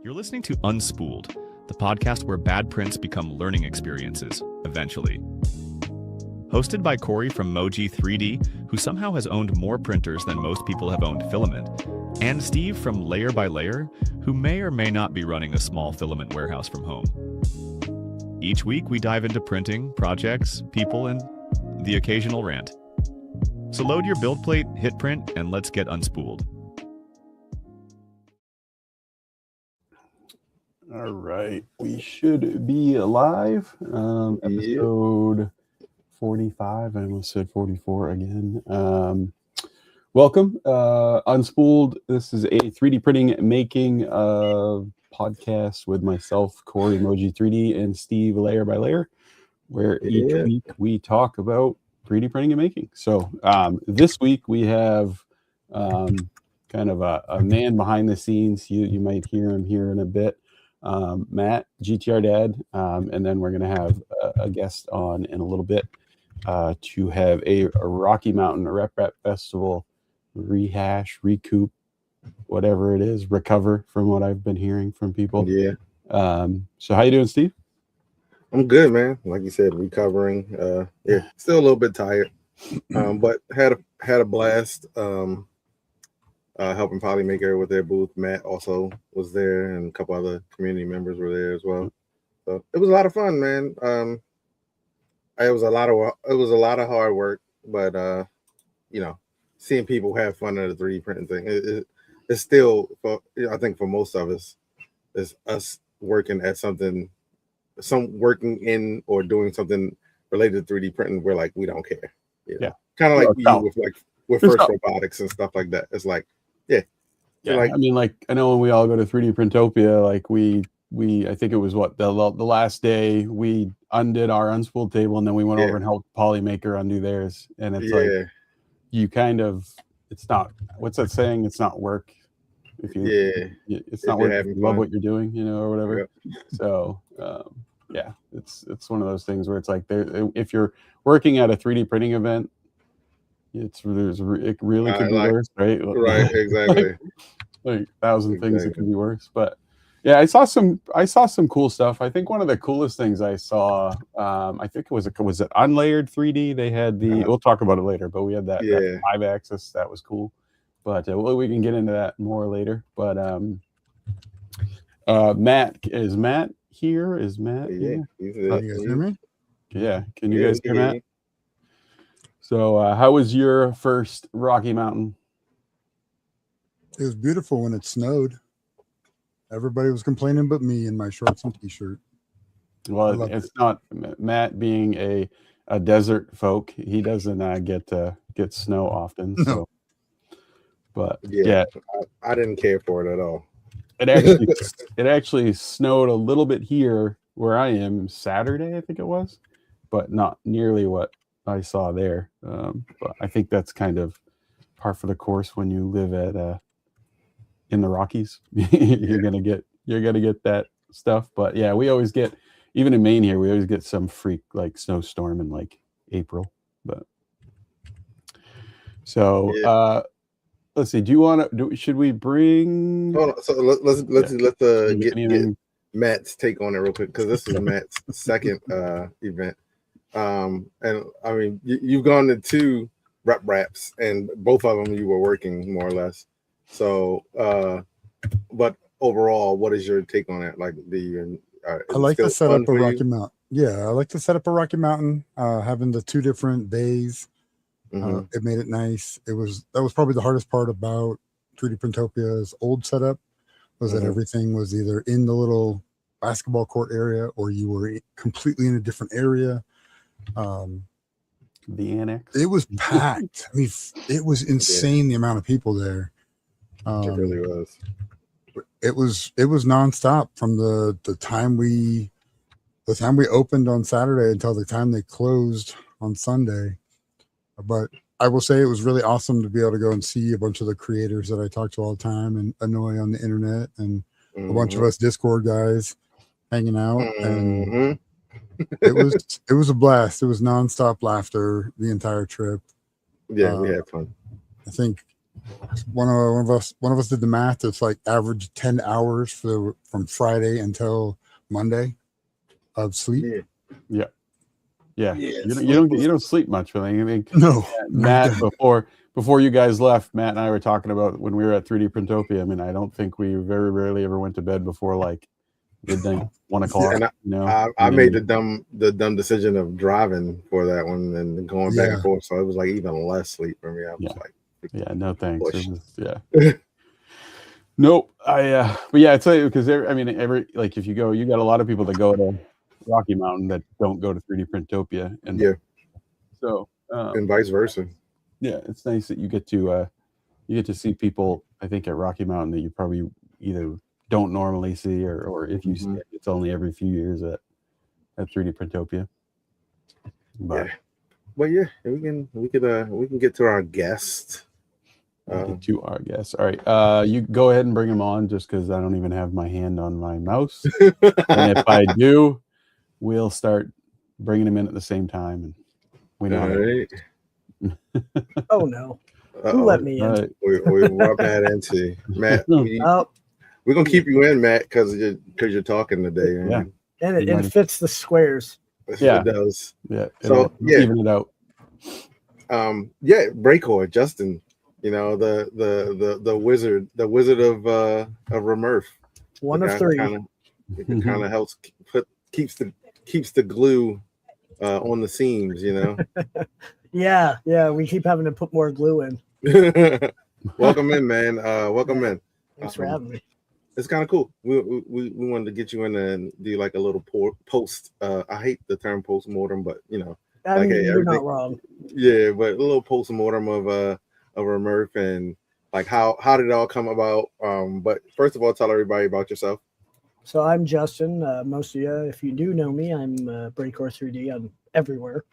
You're listening to Unspooled, the podcast where bad prints become learning experiences, eventually. Hosted by Corey from Moji 3D, who somehow has owned more printers than most people have owned filament, and Steve from Layer by Layer, who may or may not be running a small filament warehouse from home. Each week, we dive into printing, projects, people, and the occasional rant. So load your build plate, hit print, and let's get unspooled. All right, we should be live. Episode 45. I almost said 44 again. Welcome, Unspooled. This is a 3D printing making podcast with myself, Corey Moji 3D, and Steve Layer by Layer, where each week we talk about 3D printing and making. So this week we have kind of a man behind the scenes. You might hear him here in a bit. Matt, GTR Dad, and then we're going to have a guest on in a little bit to have a Rocky Mountain Rep Festival recoup, whatever it is, recover from what I've been hearing from people. Yeah. So how you doing, Steve? I'm good, man. Like you said, recovering. Still a little bit tired, but had a blast. Helping Polymaker with their booth. Matt also was there, and a couple other community members were there as well. So it was a lot of fun, man. It was a lot of hard work, but seeing people have fun at a 3D printing thing, it's still, I think for most of us, is us working at something, working in or doing something related to 3D printing. We're like, we don't care. You know? Yeah. Kind of like No, you with first robotics and stuff like that. It's like, yeah. Like, I mean, like, I know when we all go to 3D Printopia, like we I think it was the last day we undid our Unspooled table, and then we went over and helped Polymaker undo theirs. And it's like, you kind of, it's not, what's that saying? It's not work. If you, it's not work if you love what you're doing, you know, or whatever. So, yeah, it's one of those things where it's like, if you're working at a 3D printing event, it really could be worse, right? Right, exactly. like 1,000 things that could be worse. But yeah, I saw some cool stuff. I think one of the coolest things I saw, I think was it Unlayered 3D. They had we'll talk about it later, but we had that 5-axis. That was cool. But we can get into that more later. But Matt here? Is Matt here? You guys hear me? Yeah. Can you guys hear Matt? So how was your first Rocky Mountain? It was beautiful when it snowed. Everybody was complaining but me in my shorts and t-shirt. Well, it's not Matt being a desert folk. He doesn't get snow often. So. No. But yeah, I didn't care for it at all. It actually snowed a little bit here where I am Saturday, I think it was, but not nearly what I saw there. But I think that's kind of par for the course when you live at in the Rockies. You're gonna get that stuff. But yeah, we always get, even in Maine here, we always get some freak like snowstorm in like April. But so let's see. Do you want to? Should we bring? Hold on. So let's get Matt's take on it real quick, because this is Matt's second event. And I mean, you've gone to 2 wraps, and both of them you were working more or less. So, but overall, what is your take on it? Like I like the setup of Rocky Mountain. Yeah, I like the setup of Rocky Mountain. Having the 2 different bays. It made it nice. That was probably the hardest part about 3D Printopia's old setup, was that everything was either in the little basketball court area or you were completely in a different area. The annex. It was packed. I mean, it was insane the amount of people there. It really was. It was nonstop from the time we opened on Saturday until the time they closed on Sunday. But I will say it was really awesome to be able to go and see a bunch of the creators that I talk to all the time and annoy on the internet, and a bunch of us Discord guys hanging out. And it was a blast. It was nonstop laughter the entire trip. Yeah, we had fun. I think one of us did the math. It's like average 10 hours from Friday until Monday of sleep. Yeah. You don't sleep much. I mean, no. Matt, before you guys left, Matt and I were talking about when we were at 3D Printopia. I mean, I don't think we very rarely ever went to bed before like midnight, 1 o'clock. And I made the dumb decision of driving for that one and going back and forth, so it was like even less sleep for me. I was like, no thanks. Nope. But yeah, I tell you, because if you go, you got a lot of people that go to Rocky Mountain that don't go to 3D Printopia, and so and vice versa. Yeah, it's nice that you get to see people, I think, at Rocky Mountain that you probably either don't normally see, or if you see it, it's only every few years at 3D Printopia. But we can get to our guest. All right, you go ahead and bring him on, just because I don't even have my hand on my mouse, and if I do, we'll start bringing him in at the same time, and we know. Oh no! Who let me in? Right. We brought Matt into Matt. We're gonna keep you in, Matt, because you're talking today. Man. Yeah, and it fits the squares. It does. Yeah. So even it out. Breakcore, Justin. You know, the wizard of RMRRF. One of 3. Kind of helps keeps the glue on the seams, you know. Yeah, we keep having to put more glue in. Welcome in, man. Welcome in. Thanks for having me. it's kind of cool. We wanted to get you in and do like a little post. I hate the term post mortem, but you know, I like mean, hey, you're not everything. wrong. Yeah, but a little post mortem of Murph and like how did it all come about? But first of all, tell everybody about yourself. So I'm Justin. Most of you, if you do know me, I'm Breakcore 3D. I'm everywhere.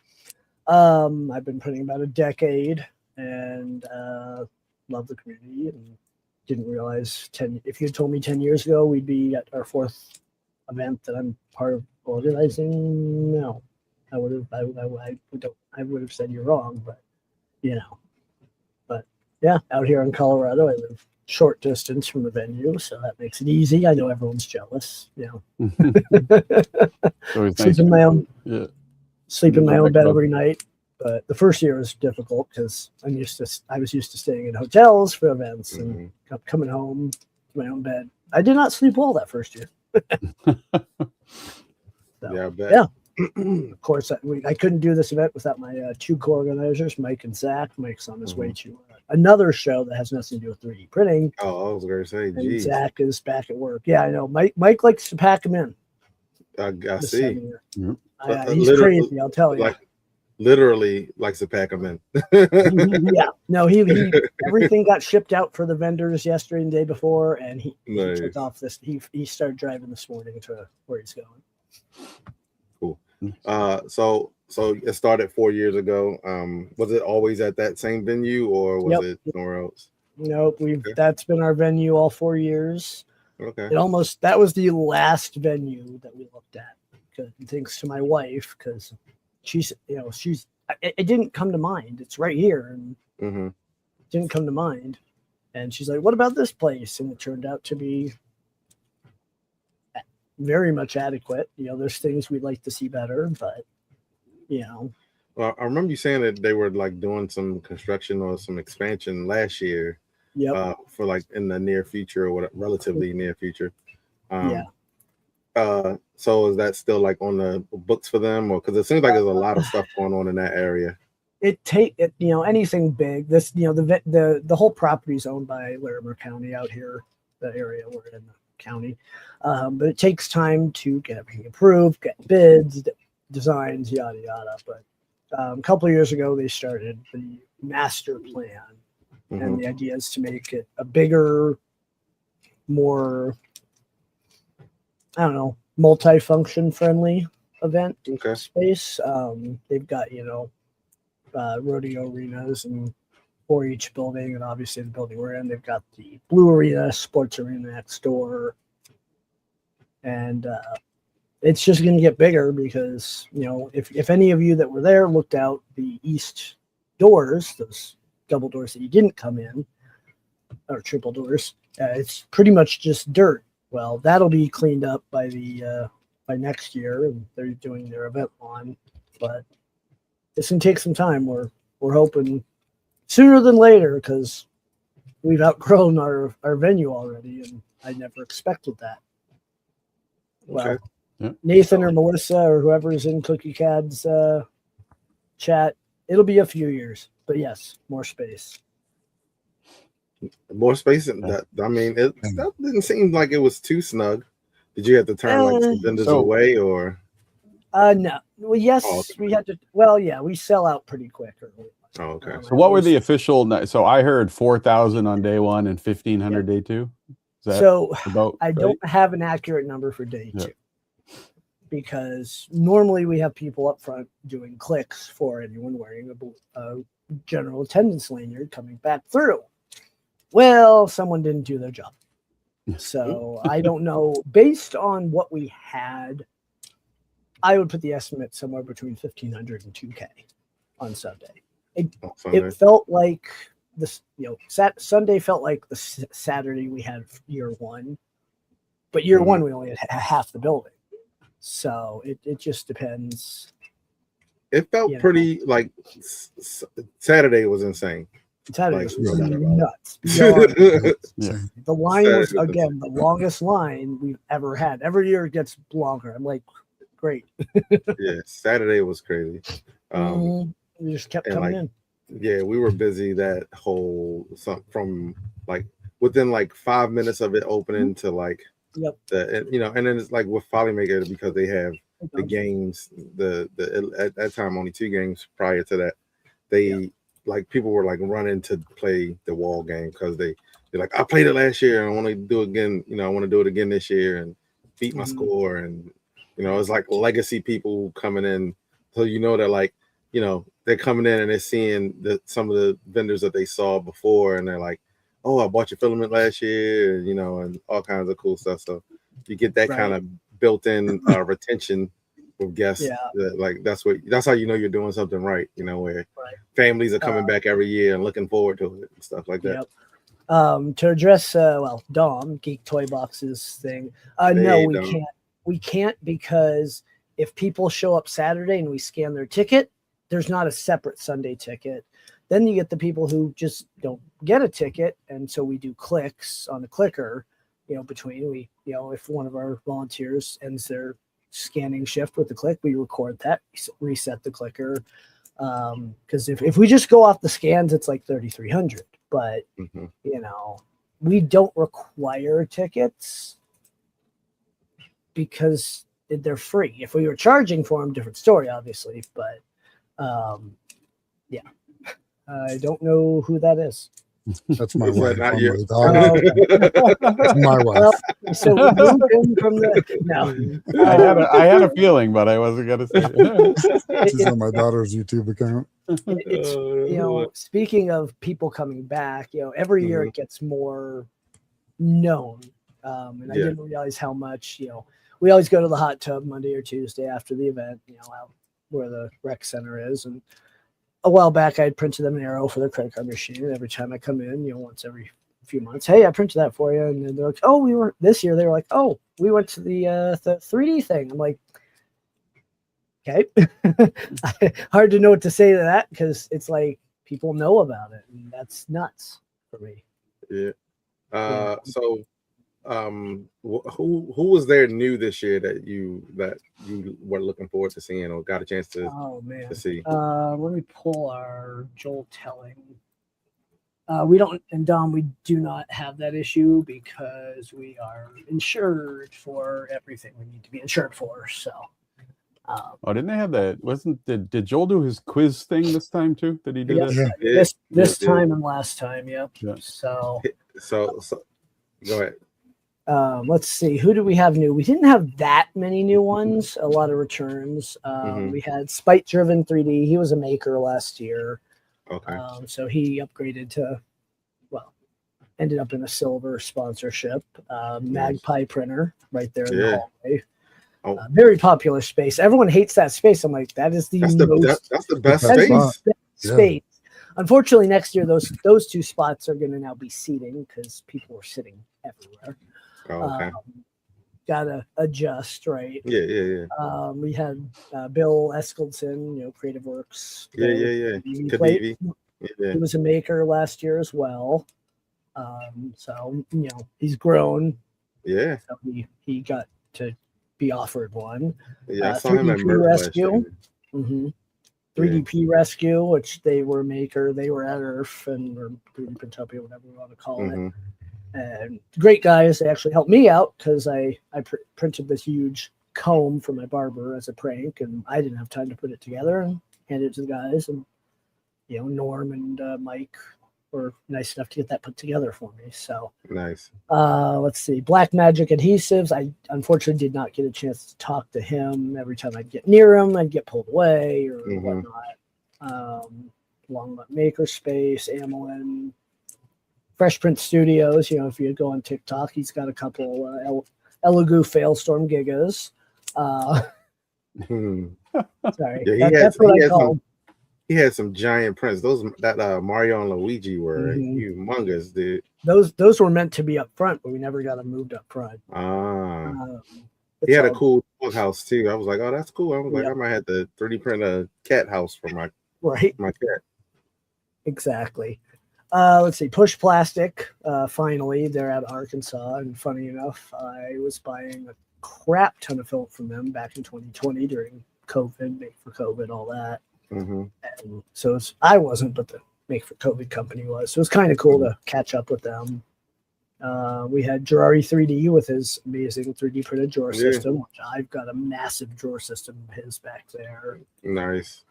I've been putting about a decade and love the community and didn't realize if you had told me 10 years ago we'd be at our 4th event that I'm part of organizing, no. I would have said you're wrong, but you know. But yeah, out here in Colorado, I live short distance from the venue, so that makes it easy. I know everyone's jealous, you know. Sleep in my own bed every night. But the first year was difficult because I was used to staying in hotels for events and coming home to my own bed. I did not sleep well that first year. So, yeah, I bet. Yeah. Of course, I couldn't do this event without my 2 co-organizers, Mike and Zach. Mike's on his way to another show that has nothing to do with 3D printing. Oh, I was going to say, geez. Zach is back at work. Yeah, I know. Mike likes to pack him in. I see. He's crazy, I'll tell you. Like literally likes to pack them in. Yeah. No, he everything got shipped out for the vendors yesterday and the day before, and he took off this. He started driving this morning to where he's going. Cool. So it started 4 years ago. Was it always at that same venue or was it somewhere else? Nope. That's been our venue all 4 years. Okay. That was the last venue that we looked at. Thanks to my wife, because it didn't come to mind. It's right here, and it didn't come to mind. And she's like, "What about this place?" And it turned out to be very much adequate. There's things we'd like to see better, but Well, I remember you saying that they were like doing some construction or some expansion last year. Yep. For like in the near future or relatively near future. So is that still like on the books for them, or because it seems like there's a lot of stuff going on in that area? Anything big. This the whole property is owned by Larimer County out here, the area we're in the county, but it takes time to get everything approved, get bids, designs, yada yada. But a couple of years ago they started the master plan, and the idea is to make it a bigger, more, I don't know, multi-function friendly event space. They've got rodeo arenas for each building, and obviously the building we're in, they've got the blue arena, sports arena next door, and it's just going to get bigger because if any of you that were there looked out the east doors, those double doors that you didn't come in, or triple doors, it's pretty much just dirt. Well, that'll be cleaned up by next year, and they're doing their event lawn. But it's gonna take some time. We're hoping sooner than later because we've outgrown our venue already, and I never expected that. Well, Nathan or Melissa or whoever's in Cookie Cad's chat, it'll be a few years, but yes, more space. More space than that. I mean, that didn't seem like it was too snug. Did you have to turn like some vendors away, or? No. Well, yes, we had to. Well, yeah, we sell out pretty quick. Oh, okay. So what were the official? So I heard 4,000 on day 1 and 1,500 day 2. I don't have an accurate number for day 2 because normally we have people up front doing clicks for anyone wearing a general attendance lanyard coming back through. Well, someone didn't do their job. So I don't know. Based on what we had, I would put the estimate somewhere between 1,500 and 2K on Sunday. It felt like this, Sunday felt like the Saturday we had year 1, but year 1 we only had half the building. So it just depends. It felt pretty like Saturday was insane. Saturday was nuts. The line was, again, the longest line we've ever had. Every year it gets longer. I'm like, great. Yeah, Saturday was crazy. We just kept coming in. Yeah, we were busy that whole from like within like 5 minutes of it opening to like Yep. and then it's like with Follymaker because they have the games. At that time only 2 games prior to that. They like people were like running to play the wall game because they're like, I played it last year and I want to do it again. I want to do it again this year and beat my score. And it's like legacy people coming in, so that like they're coming in and they're seeing some of the vendors that they saw before, and they're like, oh, I bought your filament last year, and all kinds of cool stuff. So you get that kind of built-in retention with guests. Like that's how you're doing something right. Where families are coming back every year and looking forward to it and stuff like that. To address Dom Geek Toy Boxes thing, no, we can't. We can't because if people show up Saturday and we scan their ticket, there's not a separate Sunday ticket. Then you get the people who just don't get a ticket, and so we do clicks on the clicker. Between if one of our volunteers ends their scanning shift with the click, we record that, reset the clicker. Because if we just go off the scans, it's like 3,300. But we don't require tickets because they're free. If we were charging for them, different story, obviously. But I don't know who that is. That's my wife. Not you. That's my wife. Well, so we moved in from the I had a feeling, but I wasn't gonna say it. She's on my daughter's YouTube account. It's speaking of people coming back, every year it gets more known. And I didn't realize how much, we always go to the hot tub Monday or Tuesday after the event, out where the rec center is. And a while back, I had printed them an arrow for their credit card machine. And every time I come in, once every few months, hey, I printed that for you. And then they're like, oh, this year, they were like, oh, we went to the 3D thing. I'm like, okay. Hard to know what to say to that because it's like people know about it. And that's nuts for me. Yeah. So who was there new this year that you were looking forward to seeing or got a chance to see? Let me pull our Joel Telling. We don't, and Dom, we do not have that issue because we are insured for everything we need to be insured for. So didn't they have that? Did Joel do his quiz thing this time too? Did he do that? This time and last time, yep. Yeah. So go ahead. Let's see, who do we have new? We didn't have that many new ones, a lot of returns. We had Spite Driven 3D. He was a maker last year. Okay. So he upgraded to, ended up in a silver sponsorship. Magpie Printer right there in the hallway. Very popular space. Everyone hates that space. I'm like, that's the best space. Space. Unfortunately, next year those 2 spots are going to now be seating because people are sitting everywhere. Okay. Gotta adjust, right? Yeah. We had Bill Eskildson, Creative Works. Yeah. He was a maker last year as well. So he's grown. Yeah. So he got to be offered one. Yeah, I saw him at Rescue. 3DP Rescue, which they were a maker. They were at IRF or 3D Printopia, whatever we want to call it. And great guys. They actually helped me out because I printed this huge comb for my barber as a prank, and I didn't have time to put it together and hand it to the guys. And Norm and Mike were nice enough to get that put together for me. So nice. Let's see, Black Magic Adhesives. I unfortunately did not get a chance to talk to him. Every time I'd get near him, I'd get pulled away or whatnot. Longmont Makerspace, Amelin, Fresh Print Studios. If you go on TikTok, he's got a couple Elegoo Failstorm Gigas. Sorry, that's what I call them. He had some giant prints. Those that Mario and Luigi were humongous, dude. Those were meant to be up front, but we never got them moved up front. He had a cool dog house too. I was like, oh, that's cool. I was like, I might have to 3D print a cat house for my cat. Exactly. Let's see, Push Plastic. Finally, they're at Arkansas, and funny enough, I was buying a crap ton of film from them back in 2020 during COVID, Make for COVID, all that. And so I wasn't, but the Make for COVID company was. So it was kind of cool to catch up with them. We had Gerari 3D with his amazing 3D printed drawer Yeah. system, which I've got a massive drawer system of his back there. Nice.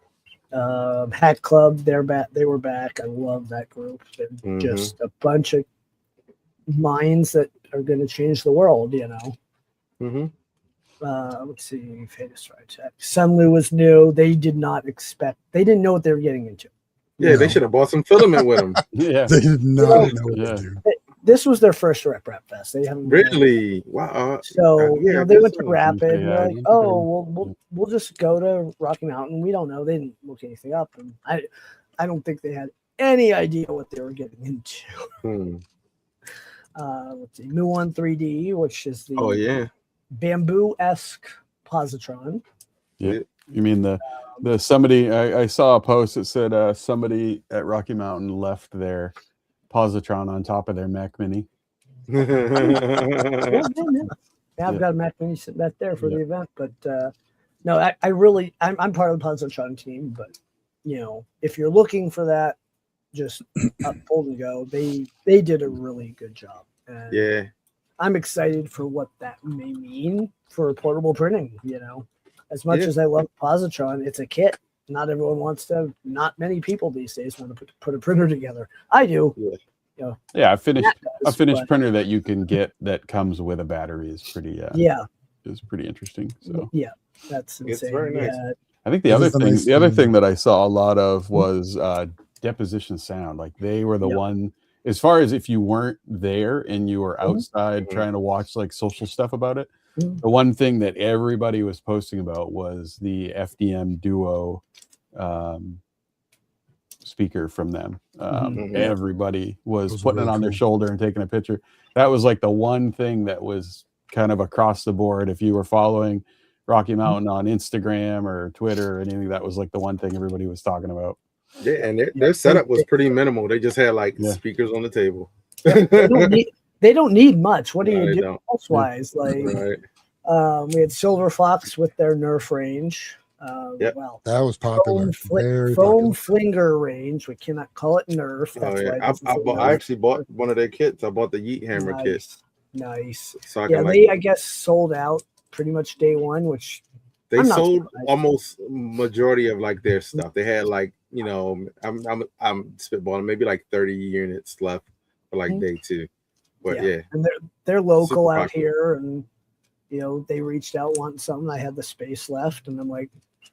Hat Club, they're back. They were back. I love that group. They're just a bunch of minds that are going to change the world. You know. Mm-hmm. Let's see. Famous Right Check. Sunlu was new. They did not expect. They didn't know what they were getting into. Yeah, they should have bought some filament with them. Yeah. They did not know what Yeah. to do. This was their first Rep Fest. They haven't Really? Wow. So Yeah, you know, they this went to one. Rapid. And Yeah, they're I like, think oh, we'll just go to Rocky Mountain. We don't know. They didn't look anything up, and I don't think they had any idea what they were getting into. Let's see, Muon 3D, which is the Oh yeah. bamboo-esque positron. Yeah. You mean the somebody I saw a post that said somebody at Rocky Mountain left their positron on top of their Mac Mini. Yeah, I've got a Mac Mini sitting back there for the event, but no, I'm part of the positron team. But you know, if you're looking for that, just up, hold and go. They did a really good job. And Yeah. I'm excited for what that may mean for portable printing. You know, as much as I love positron, it's a kit. Not everyone wants to. Not many people these days want to put a printer together. I do. Yeah. You know, Yeah, a finished but- printer that you can get that comes with a battery is pretty is pretty interesting. So yeah, that's insane. It's very nice. Yeah. I think the It other is a thing nice the other thing. thing that I saw a lot of was deposition sound. Like they were the one, as far as if you weren't there and you were outside trying to watch like social stuff about it, the one thing that everybody was posting about was the FDM Duo speaker from them. Everybody was putting really it on their shoulder and taking a picture. That was like the one thing that was kind of across the board. If you were following Rocky Mountain on Instagram or Twitter or anything, that was like the one thing everybody was talking about. Yeah, and their setup was pretty minimal. They just had like speakers on the table. They don't need much. What do No, you they do don't. elsewise? Like Right. we had Silver Fox with their Nerf range. Well, That was popular. Very foam popular. flinger range. We cannot call it Nerf. Oh That's yeah. why this is a I Nerf. actually bought one of their kits. I bought the Yeet Hammer kit. Nice. So I Yeah, can they like I guess sold out pretty much day one, which they I'm not sold surprised. almost majority of like their stuff. They had like, you know, I'm spitballing maybe like 30 units left for like day two. But yeah. And they're local Super out popular. here, and you know, they reached out wanting something. I had the space left, and I'm like,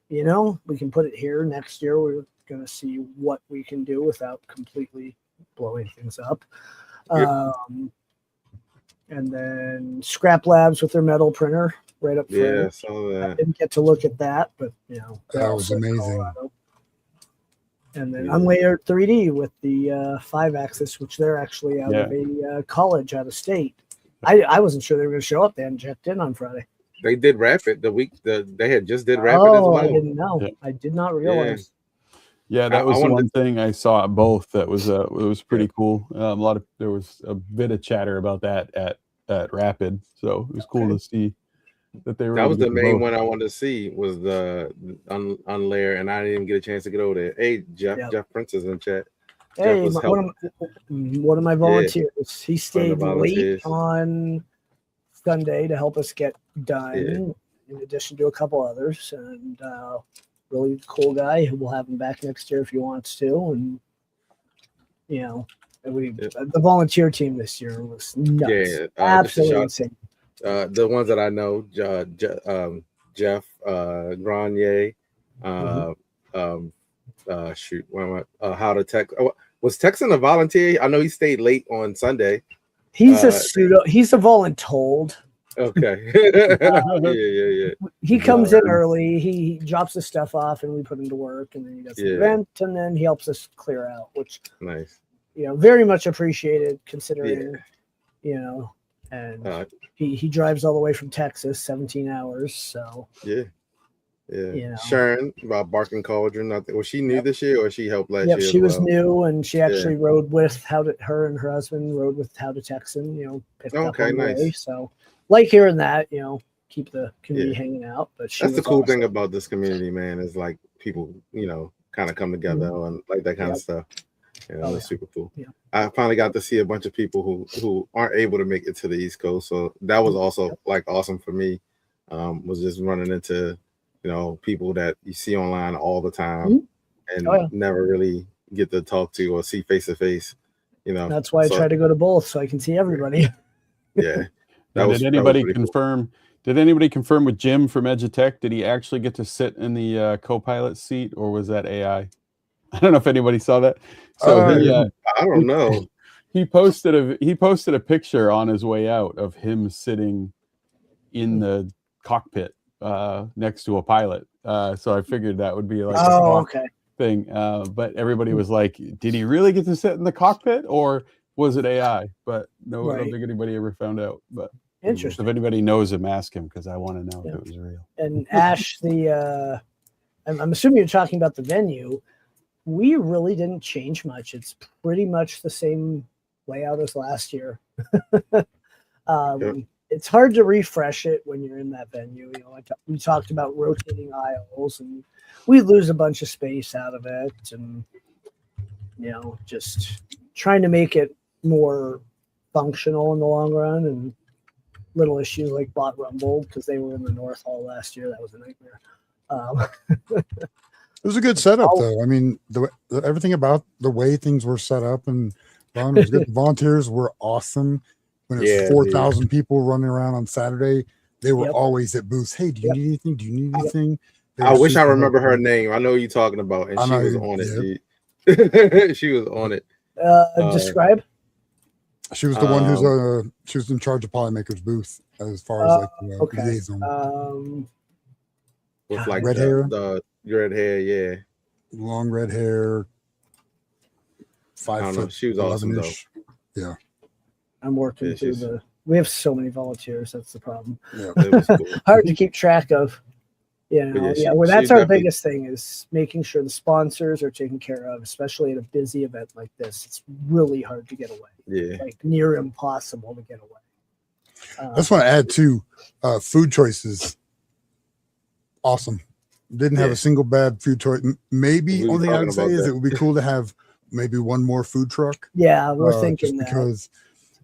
you know, we can put it here. Next year we're gonna see what we can do without completely blowing things up. Yep. And then Scrap Labs with their metal printer right up front. Yeah, I saw I that. didn't get to look at that, but you know, they're That was also in amazing. Colorado. And then Yeah. Unlayered 3D with the 5-axis, which they're actually out of Yeah. a college out of state. I wasn't sure they were going to show up. They hadn't checked in on Friday. They did Rapid they had just did Rapid as Oh, well. I didn't know. Yeah. I did not realize. Yeah, that I was the wanted one thing I saw at both. That was it was pretty cool. There was a bit of chatter about that at Rapid, so it was cool to see that they were. That was the able to main both. one I wanted to see was the Unlayer, and I didn't even get a chance to get over there. Hey, Jeff Prince is in chat. Hey, was one of my volunteers. He stayed late volunteers. on Sunday to help us get done, in addition to a couple others. And really cool guy. We'll have him back next year if he wants to. And you know, the volunteer team this year was nuts. Yeah, absolutely insane. The ones that I know, Jeff Grenier, shoot, how to tech. Was Texan a volunteer? I know he stayed late on Sunday. He's a pseudo. He's a voluntold. Okay. yeah. He comes in early. He drops his stuff off, and we put him to work. And then he does the event, and then he helps us clear out, which nice. You know, very much appreciated considering, you know, and he drives all the way from Texas, 17 hours. So yeah. You know. Sharon about Barking Cauldron. Was she new this year, or she helped last year? Yep, she was new, and she actually rode with her and her husband rode with How to Texan. You know, picked up on the way. So like hearing that, you know, keep the community hanging out. But that's the cool thing about this community, man, is like people, you know, kind of come together and like that kind of stuff. Yeah, that was super cool. Yeah. I finally got to see a bunch of people who aren't able to make it to the East Coast, so that was also like awesome for me. Was just running into people that you see online all the time and never really get to talk to or see face to face. That's why I try to go to both so I can see everybody. Yeah. Did anybody confirm? Cool. Did anybody confirm with Jim from Edutech? Did he actually get to sit in the co-pilot seat, or was that AI? I don't know if anybody saw that. So I don't know. He posted a picture on his way out of him sitting in the cockpit next to a pilot. So I figured that would be like a thing. But everybody was like, "Did he really get to sit in the cockpit, or was it AI?" But no, I don't think anybody ever found out. But interesting. If anybody knows him, ask him, because I want to know if it was real. And Ash, I'm assuming you're talking about the venue. We really didn't change much. It's pretty much the same layout as last year. It's hard to refresh it when you're in that venue. We talked about rotating aisles, and we lose a bunch of space out of it, and just trying to make it more functional in the long run. And little issues like Bot Rumble, because they were in the North Hall last year. That was a nightmare. It was a good setup, though. I mean, everything about the way things were set up and done was good. The volunteers were awesome. When it's 4,000 people running around on Saturday, they were always at booths. Hey, do you need anything? Do you need anything? I wish I remember her name. I know who you're talking about, and she was on it. She was on it. Describe. She was the one who's she was in charge of Polymaker's booth as far as like the liaison. With like red hair. The red hair, yeah. Long red hair. 5 foot. She was awesome though. Yeah. I'm working through we have so many volunteers. That's the problem. Yeah, it was cool. Hard to keep track of. Well, that's our biggest thing, is making sure the sponsors are taken care of, especially at a busy event like this. It's really hard to get away. Yeah. Like near impossible to get away. I just want to add too, food choices. Awesome. Didn't have a single bad food choice. Maybe only thing I would say is it would be cool to have maybe one more food truck. Yeah, we're thinking that. Because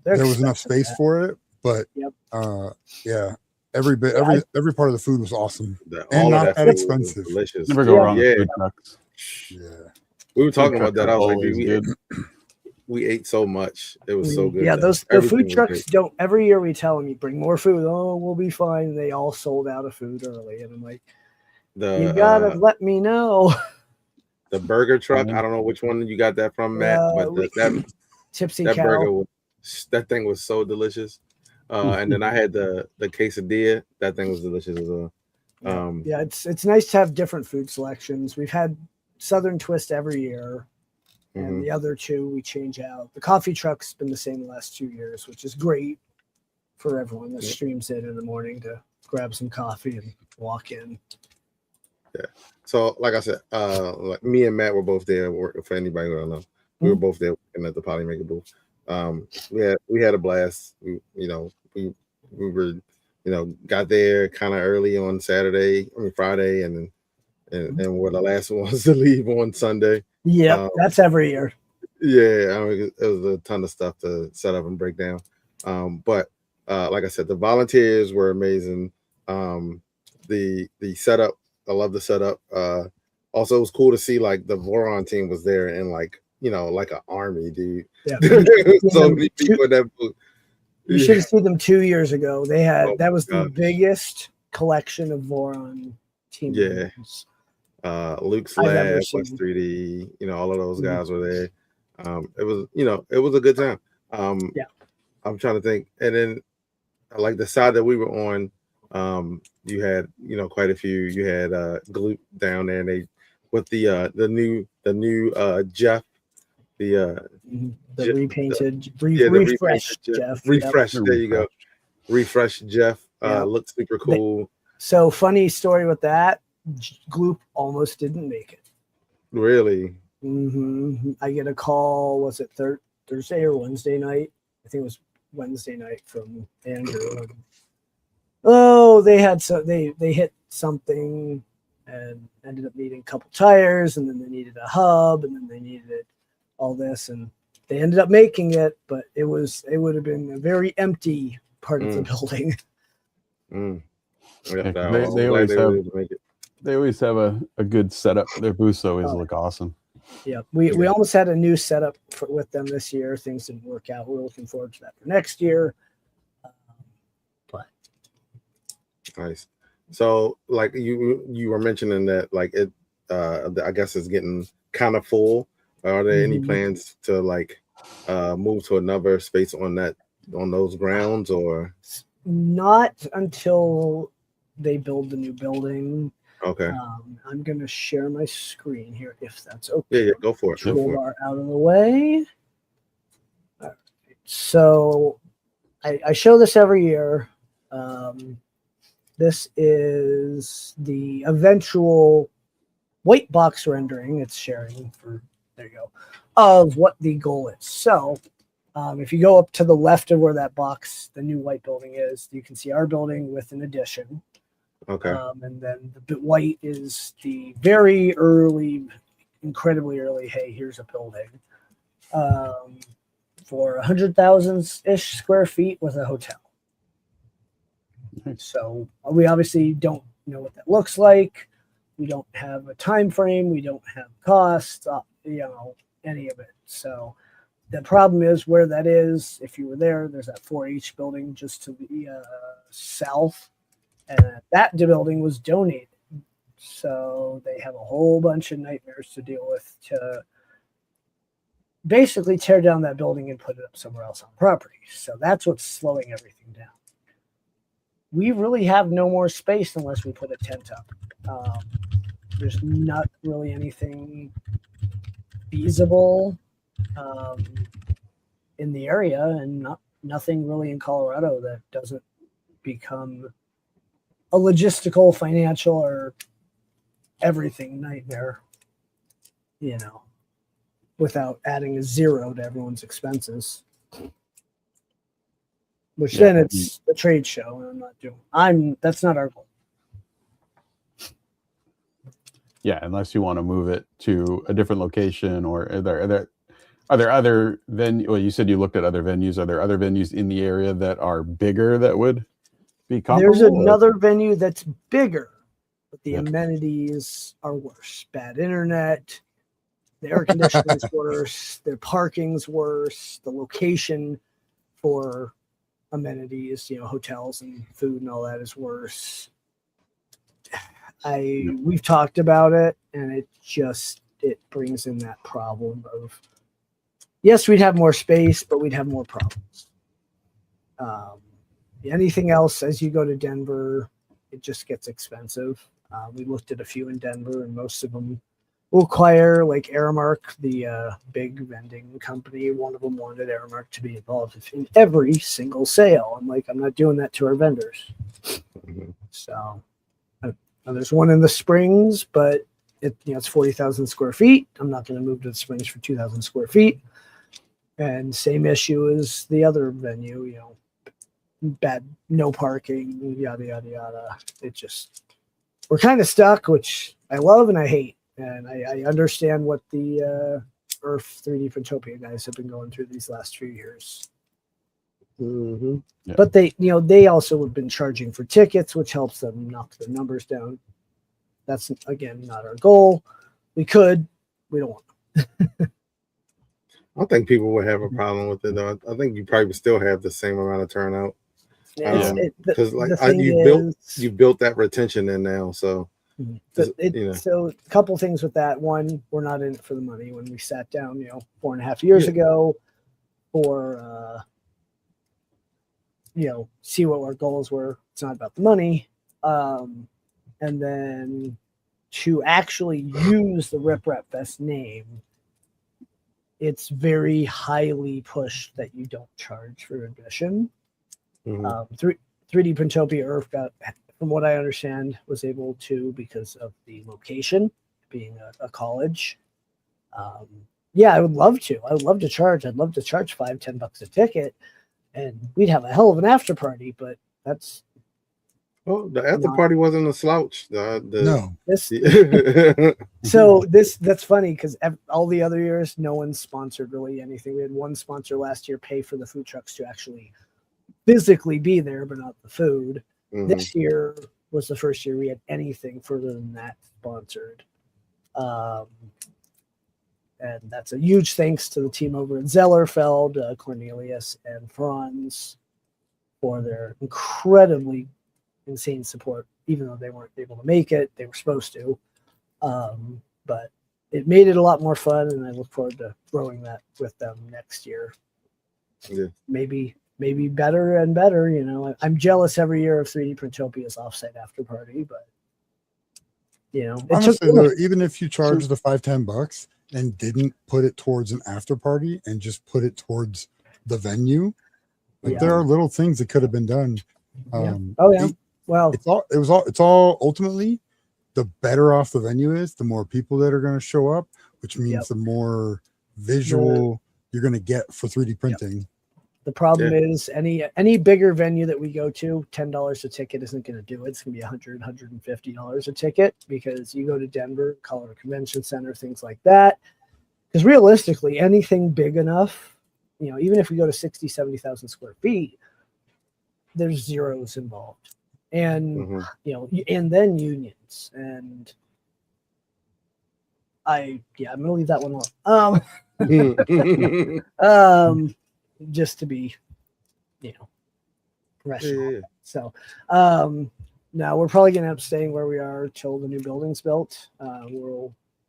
there was enough space for it. But every part of the food was awesome. And not that expensive. Delicious. Never go wrong with food trucks. Yeah. We were talking about that. I was like, dude, we ate so much. It was so good. Yeah, the food trucks don't. Every year we tell them, you bring more food. Oh, we'll be fine. And they all sold out of food early, and I'm like, you gotta let me know. The burger truck. I don't know which one you got that from, Matt, but that Tipsy that Cow. burger that thing was so delicious. And then I had the quesadilla. That thing was delicious as well. It's nice to have different food selections. We've had Southern Twist every year. And the other two we change out. The coffee truck's been the same the last 2 years, which is great for everyone that streams in the morning to grab some coffee and walk in. Yeah. So, like I said, like me and Matt were both there working. For anybody who don't know, we were both there working at the Polymaker booth. We had a blast. We were got there kind of early on Friday, and we're the last ones to leave on Sunday. Yeah, that's every year. Yeah, I mean, it was a ton of stuff to set up and break down. But like I said, the volunteers were amazing. The setup, I love the setup. Also, it was cool to see like the Voron team was there and like an army, dude. Yeah. So many people in that booth. You should have seen them 2 years ago. They had that was the biggest collection of Voron team members. Luke's Lab, West 3D, all of those guys were there. It was a good time. I'm trying to think. And then like the side that we were on, you had, quite a few. You had Gloop down there, and they with the new Jeff, the repainted, refreshed Jeff. Refreshed, there you go. Refreshed Jeff. Looked super cool. So funny story with that. Gloop almost didn't make it. Really? I get a call. Was it Thursday or Wednesday night? I think it was Wednesday night from Andrew. They hit something and ended up needing a couple tires, and then they needed a hub, and then they needed all this, and they ended up making it, but it would have been a very empty part of the building. Yeah, They always have a good setup. Their booths always look awesome. Yeah, we almost had a new setup with them this year. Things didn't work out. We're looking forward to that for next year. But nice. So, like you were mentioning that, like it, I guess it's getting kind of full. Are there any plans to like move to another space on those grounds, or not until they build the new building? Okay. I'm going to share my screen here if that's okay. Yeah, go for it. Toolbar out of the way. All right. So I show this every year. This is the eventual white box rendering. It's sharing for, there you go, of what the goal is. So if you go up to the left of where that box, the new white building is, you can see our building with an addition. Okay. And then the white is the very early, incredibly early, hey, here's a building for 100,000-ish square feet with a hotel. Nice. So we obviously don't know what that looks like. We don't have a time frame. We don't have cost, any of it. So the problem is where that is. If you were there, there's that 4-H building just to the south. And that building was donated. So they have a whole bunch of nightmares to deal with to basically tear down that building and put it up somewhere else on property. So that's what's slowing everything down. We really have no more space unless we put a tent up. There's not really anything feasible in the area, and nothing really in Colorado that doesn't become a logistical, financial, or everything nightmare, without adding a zero to everyone's expenses. Which then it's a trade show, and I'm not doing. That's not our goal. Yeah, unless you want to move it to a different location, or are there other venues? Well, you said you looked at other venues. Are there other venues in the area that are bigger that would be comparable? There's another venue that's bigger, but the amenities are worse. Bad internet, the air conditioning's worse, the parking's worse, the location for amenities, hotels and food and all that is worse. We've talked about it, and it brings in that problem of, yes, we'd have more space, but we'd have more problems. Anything else, as you go to Denver, it just gets expensive. We looked at a few in Denver, and most of them require, like Aramark, the big vending company. One of them wanted Aramark to be involved in every single sale. I'm like, I'm not doing that to our vendors. So there's one in the Springs, but it's 40,000 square feet. I'm not going to move to the Springs for 2,000 square feet. And same issue as the other venue, bad, no parking, yada, yada, yada. We're kind of stuck, which I love and I hate. And I understand what the Earth 3D Printopia guys have been going through these last few years. Yeah. But they also have been charging for tickets, which helps them knock their numbers down. That's, again, not our goal. We don't want to. I don't think people would have a problem with it, though. I think you probably still have the same amount of turnout. Because you built that retention in now, so. So a couple things with that. One, we're not in it for the money. When we sat down, 4.5 years ago, for see what our goals were. It's not about the money. And then to actually use the Rip Rap Fest name, it's very highly pushed that you don't charge for admission. 3D Printopia Earth got, from what I understand, was able to because of the location being a college. I would love to. I would love to charge. I'd love to charge $5-10 a ticket, and we'd have a hell of an after party. But that's Oh, the after Not- party wasn't a slouch. No, That's funny because all the other years, no one sponsored really anything. We had one sponsor last year pay for the food trucks to actually physically be there, but not the food. This year was the first year we had anything further than that sponsored. And that's a huge thanks to the team over at Zellerfeld, Cornelius, and Franz for their incredibly insane support, even though they weren't able to make it. They were supposed to. But it made it a lot more fun, and I look forward to growing that with them next year. Yeah. Maybe better and better. You know, I'm jealous every year of 3D Printopia's offsite after party, but you know, honestly, though, even if you charge the $5-10 and didn't put it towards an after party and just put it towards the venue, like there are little things that could have been done. Well, it's all ultimately, the better off the venue is, the more people that are going to show up, which means the more visual you're going to get for 3D printing. The problem is any bigger venue that we go to, $10 a ticket isn't going to do it. It's going to be $150 a ticket, because you go to Denver, Colorado Convention Center, things like that. Because realistically, anything big enough, you know, even if we go to 60, 70,000 square feet, there's zeros involved. And, you know, and then unions. And I'm going to leave that one alone. Just to be, you know, rational. So now we're probably going to end up staying where we are till the new building's built.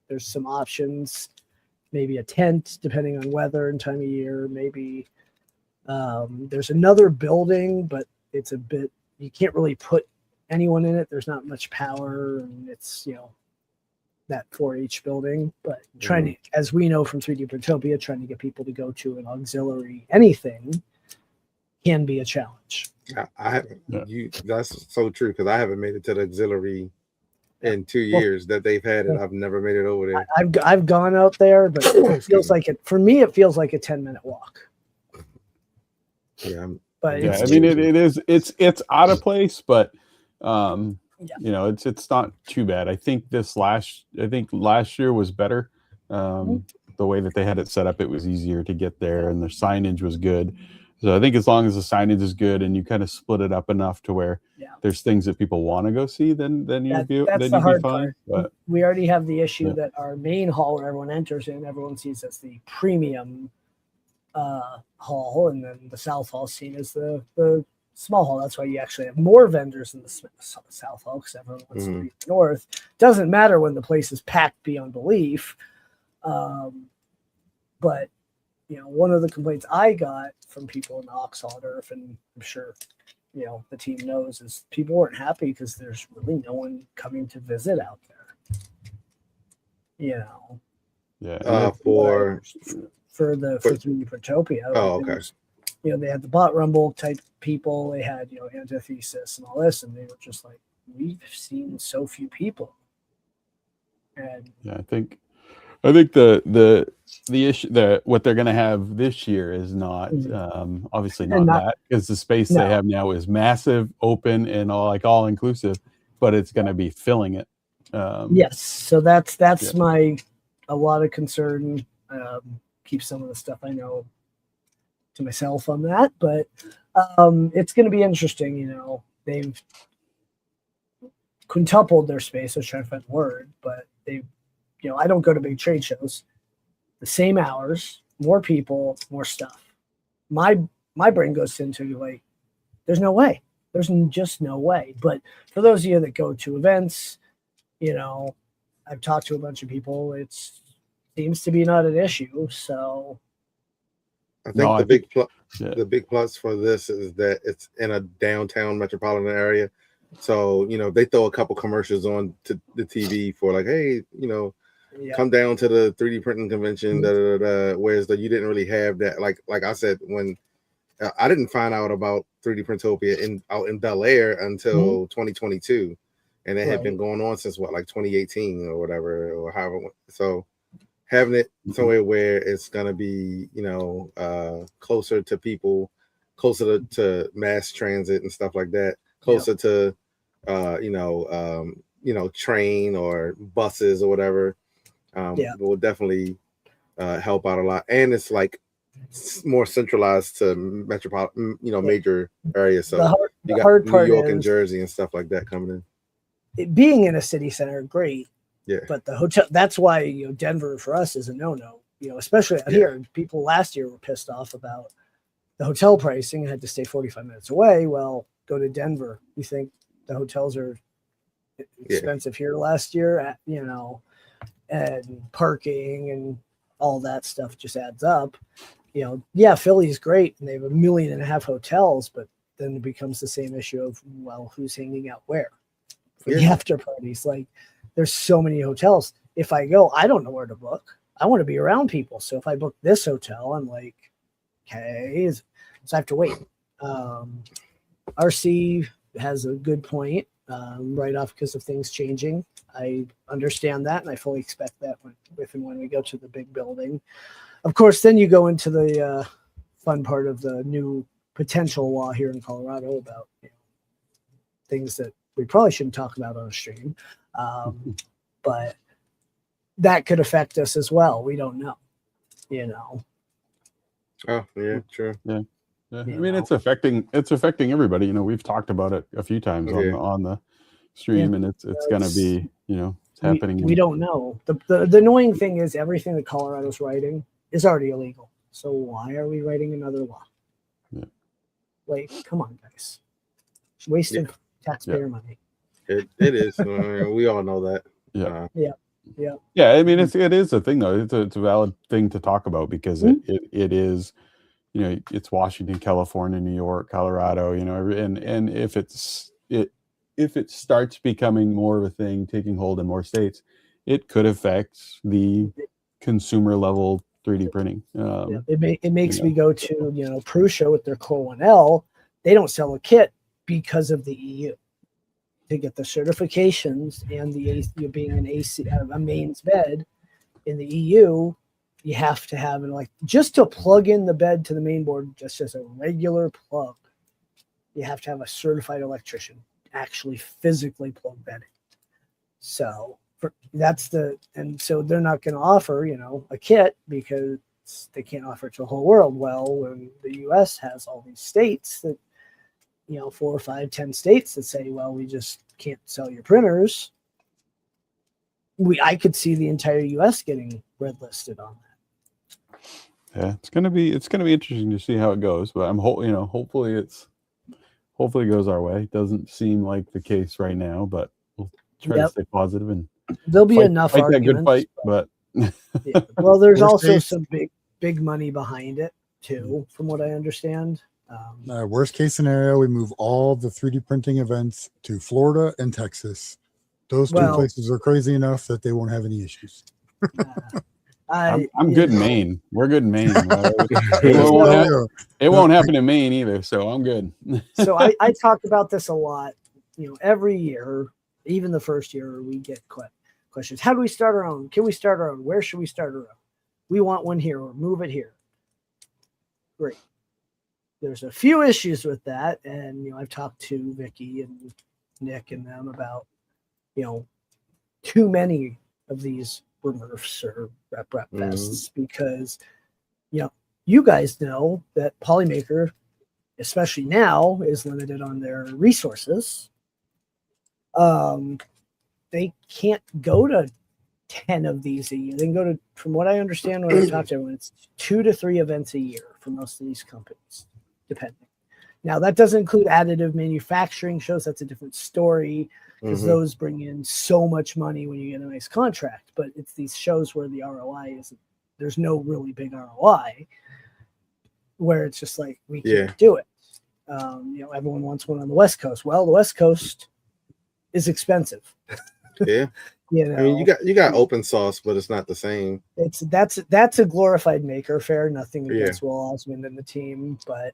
There's some options, maybe a tent depending on weather and time of year. Maybe there's another building, but it's a bit, you can't really put anyone in it. There's not much power, and it's, you know, that 4-H building, but trying to, as we know from 3D Printopia, trying to get people to go to an auxiliary anything can be a challenge. I haven't. That's so true, because I haven't made it to the auxiliary in 2 years that they've had it. I've never made it over there. I've gone out there, but it feels like it for me. It feels like a 10-minute walk. Yeah, but yeah. I mean, it's out of place, but you know, it's not too bad. I think last year was better. The way that they had it set up, it was easier to get there, and the signage was good. So I think as long as the signage is good and you kind of split it up enough to where there's things that people want to go see, then you'd be fine. Part. But we already have the issue that our main hall, where everyone enters in, everyone sees as the premium hall, and then the South Hall seen as the small hall. That's why you actually have more vendors in the South Hall, because everyone wants to be north. Doesn't matter when the place is packed beyond belief. But you know, one of the complaints I got from people in the RMRRF, and I'm sure you know the team knows, is people weren't happy because there's really no one coming to visit out there. You know. Yeah. For 3D Printopia. Oh, okay. You know, they had the bot rumble type people, they had, you know, antithesis and all this, and they were just like, we've seen so few people. And yeah, I think the issue that what they're going to have this year is not obviously not that, because the space they have now is massive, open, and all inclusive, but it's going to be filling it. Yes, so that's a lot of concern. Keep some of the stuff I know to myself on that, but it's going to be interesting. You know, they've quintupled their space. I was trying to find the word, but they've, you know, I don't go to big trade shows. The same hours, more people, more stuff. My brain goes into like, there's no way. There's just no way. But for those of you that go to events, you know, I've talked to a bunch of people. It seems to be not an issue. So I think the big plus for this is that it's in a downtown metropolitan area. So, you know, they throw a couple commercials on to the TV for like, hey, you know, come down to the 3D printing convention, whereas you didn't really have that. Like I said, when I didn't find out about 3D Printopia out in Bel Air until 2022, and it had been going on since 2018 or whatever, or however. So having it somewhere where it's going to be, you know, closer to people, closer to mass transit and stuff like that, closer to train or buses or whatever, will definitely help out a lot. And it's like more centralized to metropolitan, major areas. So you got New York and Jersey and stuff like that coming in. Being in a city center, great. Yeah. But the hotel, that's why, Denver for us is a no-no, especially out here. People last year were pissed off about the hotel pricing and had to stay 45 minutes away. Well, go to Denver. You think the hotels are expensive here last year, and parking and all that stuff just adds up. Philly's great and they have 1.5 million hotels, but then it becomes the same issue of, well, who's hanging out where for the after parties? Like, there's so many hotels. If I go, I don't know where to book. I want to be around people. So if I book this hotel, I'm like, okay, so I have to wait. RC has a good point right off because of things changing. I understand that, and I fully expect that when we go to the big building. Of course, then you go into the fun part of the new potential law here in Colorado about things that we probably shouldn't talk about on a stream, but that could affect us as well. We don't know, Oh yeah, sure. Yeah. I mean, it's affecting everybody. We've talked about it a few times on the stream, and it's going to be, it's happening. We don't know. The annoying thing is everything that Colorado's writing is already illegal. So why are we writing another law? Yeah. Like, come on, guys. It's wasting taxpayer money. It is. We all know that. Yeah. Yeah. I mean, it is a thing though. It's a valid thing to talk about because it is, it's Washington, California, New York, Colorado, and if it starts becoming more of a thing, taking hold in more states, it could affect the consumer level 3D printing. It makes me go to, Prusa with their Core 1L. They don't sell a kit because of the EU. To get the certifications and the being an AC, a mains bed in the EU, you have to have just to plug in the bed to the main board, just as a regular plug. You have to have a certified electrician actually physically plug that in. So so they're not going to offer, a kit because they can't offer it to the whole world. Well, when the US has all these states that, 4 or 5, 10 states that say, well, we just can't sell your printers. I could see the entire US getting red listed on that. Yeah, it's gonna be interesting to see how it goes, but I'm hopefully it goes our way. It doesn't seem like the case right now, but we'll try to stay positive and there'll be enough fight arguments. That good fight, but well, there's also some big money behind it too, from what I understand. Worst case scenario, we move all the 3D printing events to Florida and Texas. Those two places are crazy enough that they won't have any issues. I'm good in Maine. We're good in Maine. It won't happen in Maine either, so I'm good. So I talk about this a lot. Every year, even the first year, we get questions. How do we start our own? Can we start our own? Where should we start our own? We want one here or move it here. Great. There's a few issues with that, and I've talked to Vicky and Nick and them about too many of these RMRRFs or rep fests because you guys know that Polymaker, especially now, is limited on their resources. They can't go to 10 of these a year. They can go to, from what I understand when I talk to everyone, it's 2 to 3 events a year for most of these companies, depending. Now, that doesn't include additive manufacturing shows. That's a different story because those bring in so much money when you get a nice contract. But it's these shows where the ROI isn't, there's no really big ROI, where it's just like, we can't do it. Everyone wants one on the West Coast. Well, the West Coast is expensive. Yeah. I mean, you got open source, but it's not the same. That's a glorified maker fair. Nothing against Will Osmond and the team, but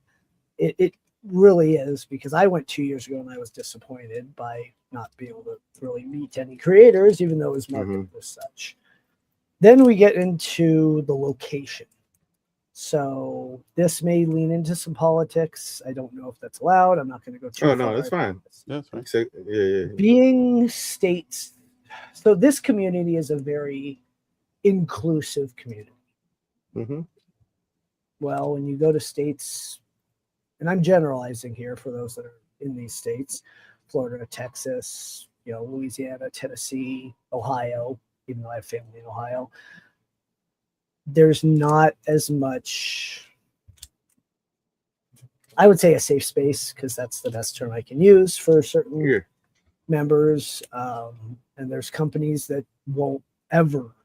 it really is, because I went 2 years ago and I was disappointed by not being able to really meet any creators, even though it was marketed as such. Then we get into the location. So this may lean into some politics. I don't know if that's allowed. I'm not going to go too Oh far. no, that's fine. That's fine. Yeah. Being states, so this community is a very inclusive community. Mm-hmm. Well, when you go to states, and I'm generalizing here for those that are in these states, Florida, Texas, Louisiana, Tennessee, Ohio, even though I have family in Ohio, there's not as much, I would say, a safe space, because that's the best term I can use for certain members. And there's companies that won't ever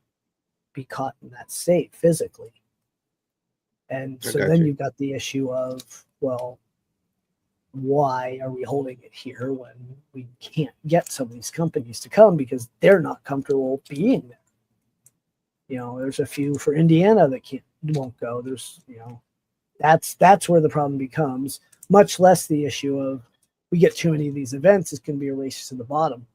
be caught in that state physically. And so then you've got the issue of, well, why are we holding it here when we can't get some of these companies to come because they're not comfortable being there? There's a few for Indiana that won't go. There's, that's where the problem becomes, much less the issue of we get too many of these events. It's going to be a race to the bottom.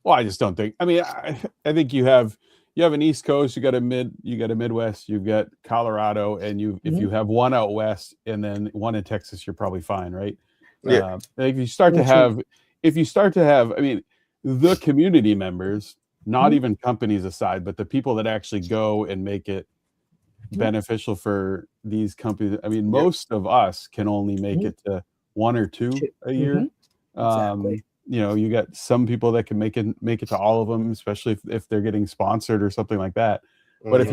Well, I just don't think. I mean, I think you have an East Coast, you got a Midwest, you've got Colorado, and if you have one out west and then one in Texas, you're probably fine, right? Yeah. If you start to have, I mean, the community members, not even companies aside, but the people that actually go and make it beneficial for these companies. I mean, most of us can only make it to one or two a year. Exactly. You got some people that can make it to all of them, especially if they're getting sponsored or something like that. But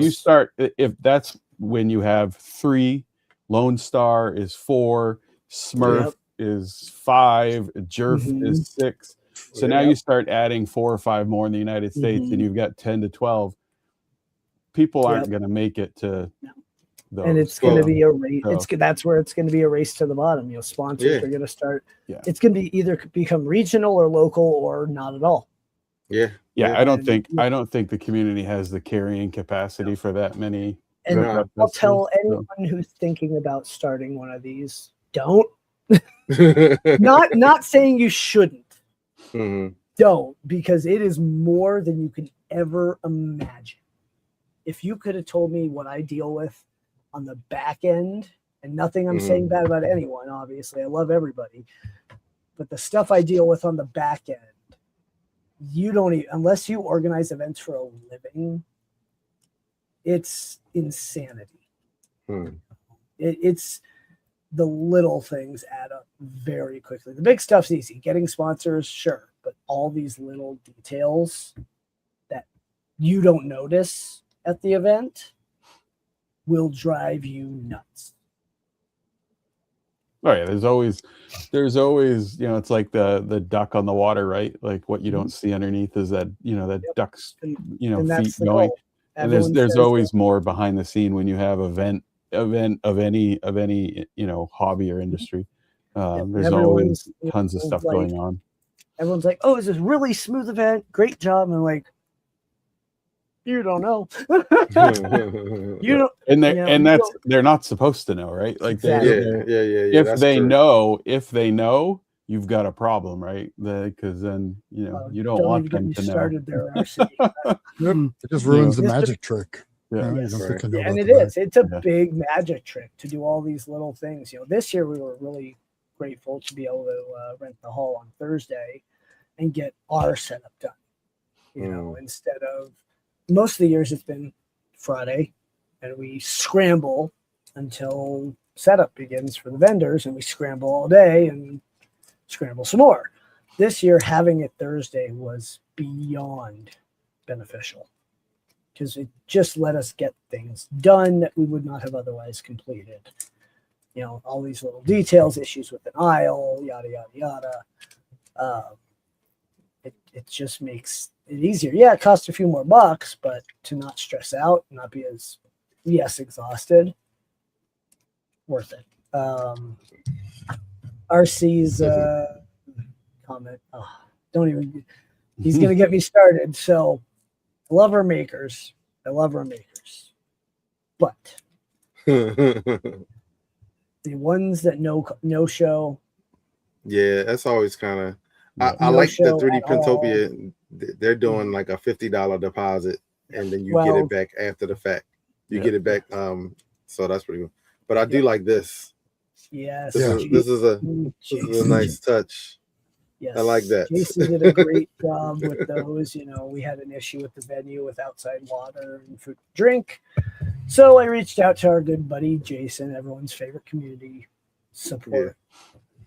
if that's when you have 3, Lone Star is 4, Smurf is 5, Jerf is 6. So now you start adding 4 or 5 more in the United States, and you've got 10 to 12. People aren't going to make it to those. And it's going to be a race. That's where it's going to be a race to the bottom. Sponsors are going to start. Yeah. It's going to be either become regional or local or not at all. Yeah. I don't think the community has the carrying capacity for that many. And I'll tell anyone who's thinking about starting one of these, don't. not saying you shouldn't. Mm-hmm. Don't, because it is more than you can ever imagine. If you could have told me what I deal with on the back end, and nothing I'm saying bad about anyone, obviously, I love everybody, but the stuff I deal with on the back end, you don't even, unless you organize events for a living, it's insanity. It's the little things add up very quickly. The big stuff's easy. Getting sponsors, sure. But all these little details that you don't notice at the event will drive you nuts. Oh yeah, there's always, it's like the duck on the water, right? Like what you don't see underneath is that, that duck's, feet going. And there's always more behind the scene when you have event of any hobby or industry. There's always tons of stuff going on. Everyone's like, oh, it's this really smooth event, great job. And I'm like, you don't know. You don't, and they're not supposed to know, right? Like if they know, you've got a problem, right? Because then you don't want them to know. It just ruins the magic trick. And it is. It's a big magic trick to do all these little things. This year we were really grateful to be able to rent the hall on Thursday and get our setup done. Instead of most of the years it's been Friday, and we scramble until setup begins for the vendors, and we scramble all day and scramble some more. This year, having it Thursday was beyond beneficial, because it just let us get things done that we would not have otherwise completed. All these little details, issues with an aisle, yada, yada, yada. It just makes it easier. Yeah, it costs a few more bucks, but to not stress out, not be as, exhausted, worth it. RC's comment, don't even, he's going to get me started. So I love our makers. But the ones that no show. Yeah, that's always kind of, I like the 3D Printopia. They're doing like a $50 deposit, and then you get it back after the fact. You get it back So that's pretty cool. But I do like this. Yes. This is a nice touch. Yes. I like that. Jason did a great job with those. You know, we had an issue with the venue with outside water and food and drink. So I reached out to our good buddy Jason, everyone's favorite community support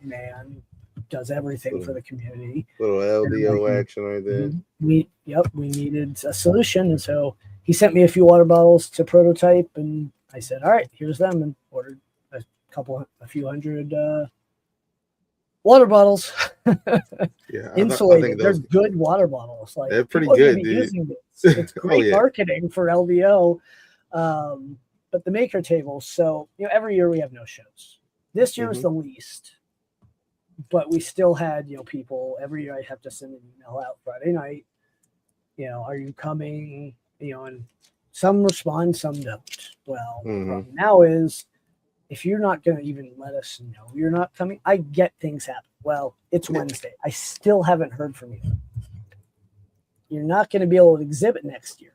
man, does everything for the community. Little LDO action right there. We needed a solution, and so he sent me a few water bottles to prototype, and I said, all right, here's them, and ordered a few hundred water bottles. Insulated. They're good water bottles. Like, they're pretty good, dude. Using this. It's great marketing for LDO. But the maker tables, so every year we have no shows. This year was the least, but we still had people every year. I have to send an email out Friday night. Are you coming? And some respond, some don't. Well, the problem now is if you're not going to even let us know you're not coming, I get things happen. Well, it's Wednesday. I still haven't heard from you. You're not going to be able to exhibit next year.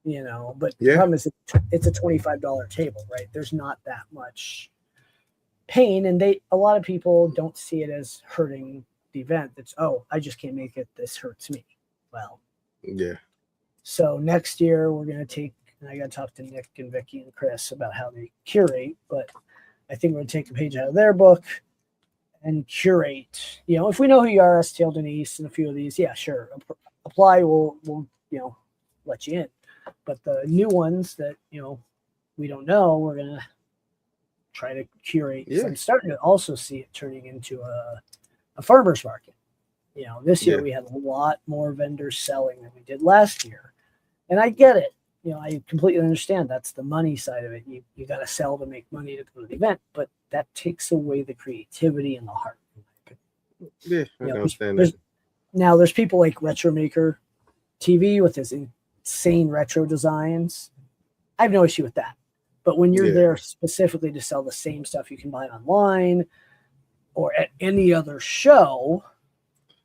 But the problem is it's a $25 table, right? There's not that much pain, and a lot of people don't see it as hurting the event. It's, I just can't make it. This hurts me. Well, so next year we're going to take, and I got to talk to Nick and Vicky and Chris about how they curate, but I think we're going to take a page out of their book and curate. If we know who you are, STL Denise and a few of these, sure, apply. We'll let you in. But the new ones that, we don't know, we're going to try to curate. So I'm starting to also see it turning into a farmer's market. This year we had a lot more vendors selling than we did last year. And I get it. I completely understand that's the money side of it. You got to sell to make money to go to the event, but that takes away the creativity and the heart. Yeah, I understand that. Now there's people like Retro Maker TV with his insane retro designs. I have no issue with that. But when you're there specifically to sell the same stuff you can buy online or at any other show.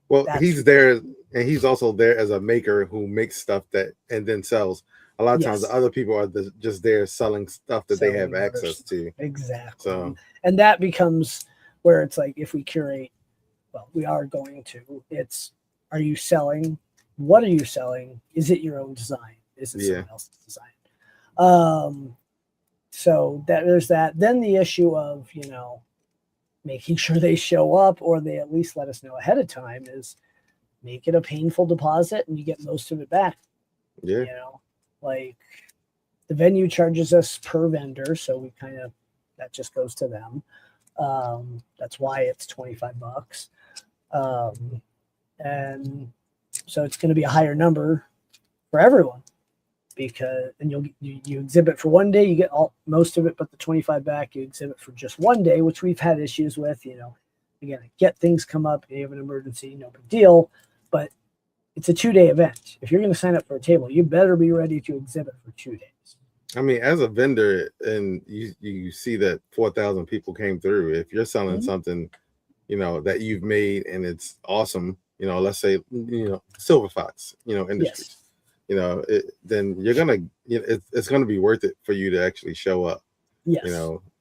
Well, he's there, and he's also there as a maker who makes stuff and then sells. A lot of times the other people are just there selling stuff that they have access to. Exactly. So, and that becomes where it's like, if we curate, well, we are going to, are you selling? What are you selling? Is it your own design? Is it someone else's design? So there's that. Then the issue of, making sure they show up, or they at least let us know ahead of time, is make it a painful deposit and you get most of it back. Yeah. Like the venue charges us per vendor. So we that just goes to them. That's why it's $25. And so it's going to be a higher number for everyone, because you exhibit for one day, you get most of it, but the 25 back. You exhibit for just one day, which we've had issues with. Again, get things come up, you have an emergency, no big deal, but it's a 2-day event. If you're going to sign up for a table, you better be ready to exhibit for 2 days. I mean, as a vendor, and you see that 4,000 people came through. If you're selling something, that you've made and it's awesome, let's say, Silver Fox, Industries, then you're gonna, it's gonna be worth it for you to actually show up. Yes.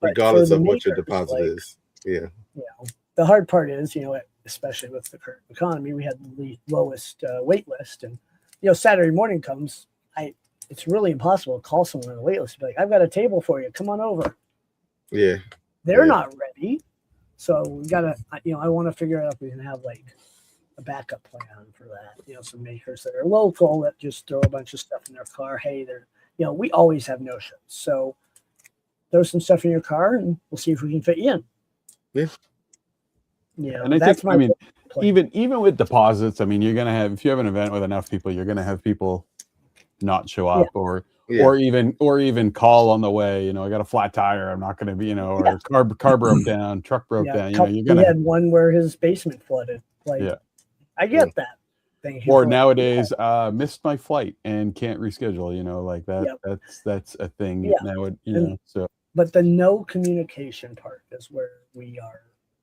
Regardless of what your deposit is. Yeah. The hard part is, especially with the current economy, we had the lowest wait list, and Saturday morning comes, it's really impossible to call someone on the wait list and be like, I've got a table for you, come on over. Yeah. They're not ready. So we gotta, I want to figure out if we can have like a backup plan for that. Some makers that are local that just throw a bunch of stuff in their car. Hey, we always have no shows. So throw some stuff in your car and we'll see if we can fit you in. Yeah. And I think, even with deposits, you're going to have, if you have an event with enough people, you're going to have people not show up or even call on the way, I got a flat tire, I'm not going to be, or car broke down, truck broke down, you're going to. He had one where his basement flooded. I get that. Thank you. Or nowadays, missed my flight and can't reschedule, like that. Yep. That's a thing now, so. But the no communication part is where we are.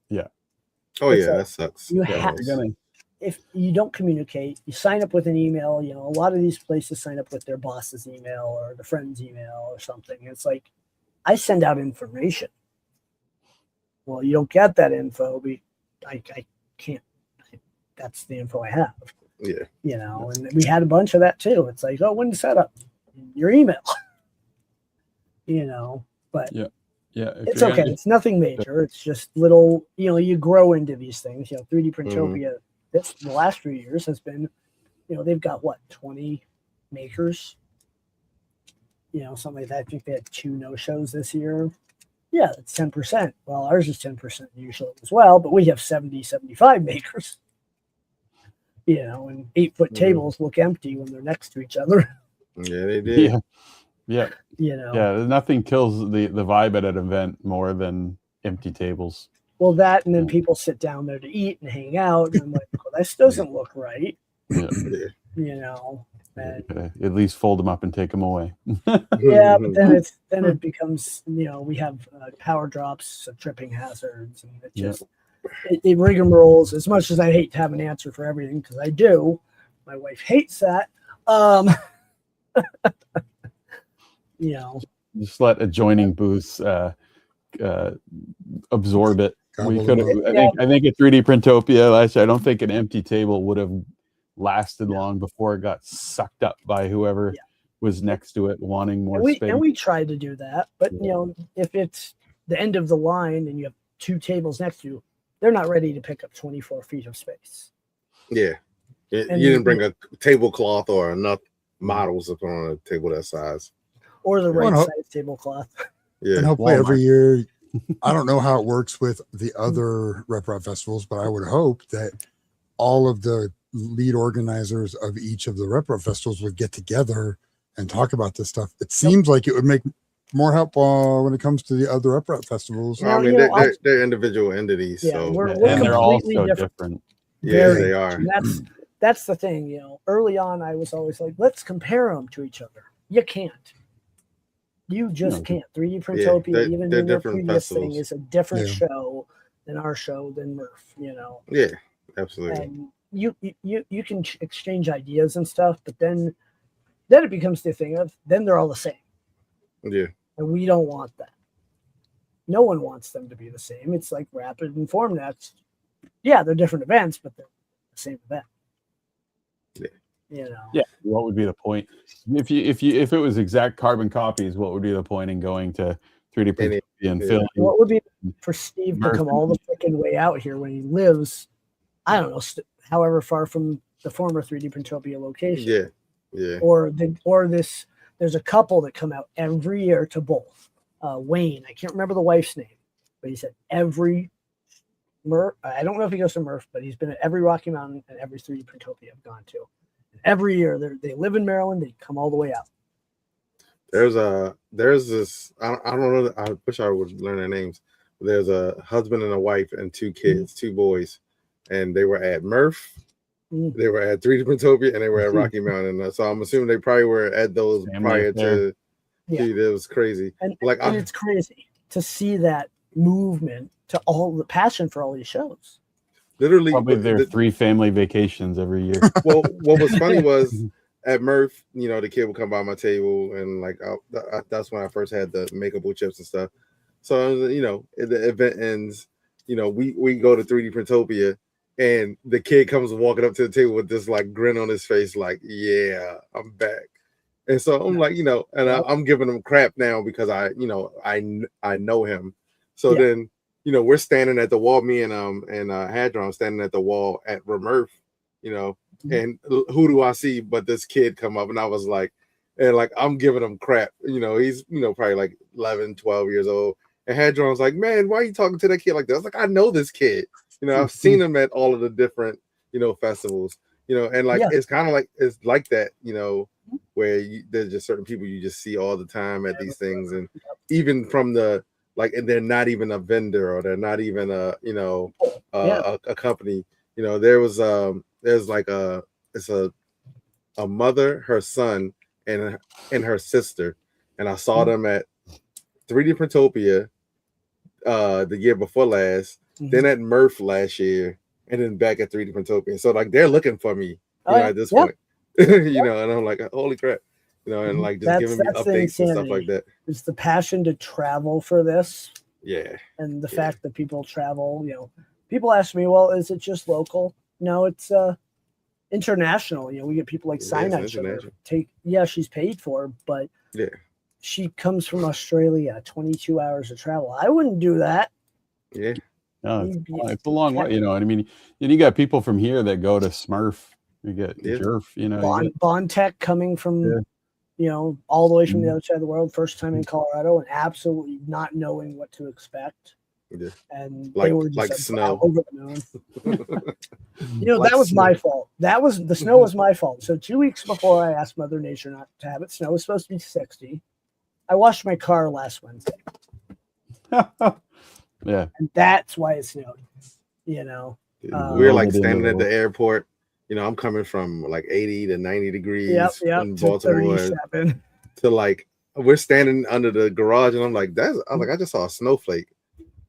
Yeah. Oh, yeah, that sucks. You have if you don't communicate, you sign up with an email. You know, a lot of these places sign up with their boss's email or the friend's email or something. It's like, I send out information. Well, you don't get that info. I can't. That's the info I have. Yeah. You know, and we had a bunch of that too. It's like, oh, when to set up your email. You know, but Yeah. it's okay. It's nothing major. It's just little, you know, you grow into these things. You know, 3D Printopia, the last few years has been, you know, they've got what, 20 makers? You know, something like that. I think they had 2 no-shows this year. Yeah, that's 10%. Well, ours is 10% usually as well, but we have 70, 75 makers. You know, and 8-foot tables look empty when they're next to each other. Yeah, they did. Yeah. You know. Yeah, nothing kills the vibe at an event more than empty tables. Well, that, and then people sit down there to eat and hang out, and I'm like, well, this doesn't look right. Yeah. You know, and At least fold them up and take them away. yeah, but then it becomes, you know, we have power drops, so tripping hazards, and it just it rigmaroles. As much as I hate to have an answer for everything, because I do, my wife hates that. You know, just let adjoining booths absorb it. We could have. I think at 3D Printopia last year, I don't think an empty table would have lasted long before it got sucked up by whoever was next to it wanting more space. And we tried to do that, but you know, if it's the end of the line and you have 2 tables next to you, they're not ready to pick up 24 feet of space. Yeah. You didn't bring a tablecloth or enough models to put on a table that size. Or the right size tablecloth. Yeah. And hopefully every year, I don't know how it works with the other RepRap festivals, but I would hope that all of the lead organizers of each of the RepRap festivals would get together and talk about this stuff. It seems like it would make more help when it comes to the other RepRap festivals. Well, I mean, they're individial entities, so and they're all so different. Yeah, they are. And that's the thing, you know. Early on, I was always like, let's compare them to each other. You can't. You just can't. 3D Printopia, even in their previous thing, is a different show than our show, than Murph, you know. Yeah, absolutely. And you can exchange ideas and stuff, but then it becomes the thing of, then they're all the same. Yeah. And we don't want that. No one wants them to be the same. It's like Rapid and Formnets. Yeah, they're different events, but they're the same event. Yeah. You know. Yeah. What would be the point? If it was exact carbon copies, what would be the point in going to 3D Printopia and filling? What would be for Steve to come all the freaking way out here when he lives, I don't know, however far from the former 3D Printopia location? Yeah. Yeah. Or this, there's a couple that come out every year to both. Wayne, I can't remember the wife's name, but he said every Murph, I don't know if he goes to Murph, but he's been at every Rocky Mountain and every 3D Printopia I've gone to. And every year they live in Maryland, they come all the way out. There's this, I don't know, I wish I would learn their names. There's a husband and a wife and 2 kids, 2 boys, and they were at Murph, they were at 3D Printopia, and they were at Rocky Mountain. So I'm assuming they probably were at those prior to. Dude, it was crazy. And it's crazy to see that movement, to all the passion for all these shows. Literally, probably their 3 family vacations every year. Well, what was funny was at Murph, you know, the kid would come by my table, and like that's when I first had the makeable chips and stuff. So you know, the event ends. You know, we go to 3D Printopia, and the kid comes walking up to the table with this like grin on his face, like, "Yeah, I'm back." And so I'm like, you know, and I'm giving him crap now because I know him. So then, you know, we're standing at the wall, me and Hadron standing at the wall at Murph, you know, and who do I see but this kid come up? And I was like, and like, I'm giving him crap. You know, he's, you know, probably like 11, 12 years old. And Hadron was like, man, why are you talking to that kid like that? I was like, I know this kid. You know, I've seen him at all of the different, you know, festivals, you know, and like, it's kind of like, it's like that, you know, where there's just certain people you just see all the time at these things. And even from the, like, and they're not even a vendor, or they're not even a, you know, a company, you know, there's like it's a mother, her son, and her sister. And I saw them at 3D Printopia the year before last, then at Murph last year, and then back at 3D Printopia. So like they're looking for me, at this Yep. point, and I'm like, holy crap, and like just giving me That's the updates and stuff insanity. like that. It's the passion to travel for this, Yeah, and the fact that people travel. People ask me, well, is it just local? No, it's international. We get people like Sinai. She's paid for, but she comes from Australia, 22 hours of travel. I wouldn't do that. Yeah. No, it's a long way, and I mean, you got people from here that go to Smurf. You get Jerf, Bond Tech coming from, all the way from the other side of the world, first time in Colorado, and absolutely not knowing what to expect. Yeah. And like, they were just like snow over the moon. That was my fault. The snow was my fault. So 2 weeks before I asked Mother Nature not to have it snow, it was supposed to be 60. I washed my car last Wednesday. Yeah. And that's why it snowed. We were like standing at the airport. I'm coming from like 80 to 90 degrees in Baltimore to like we're standing under the garage, and I'm like, I just saw a snowflake.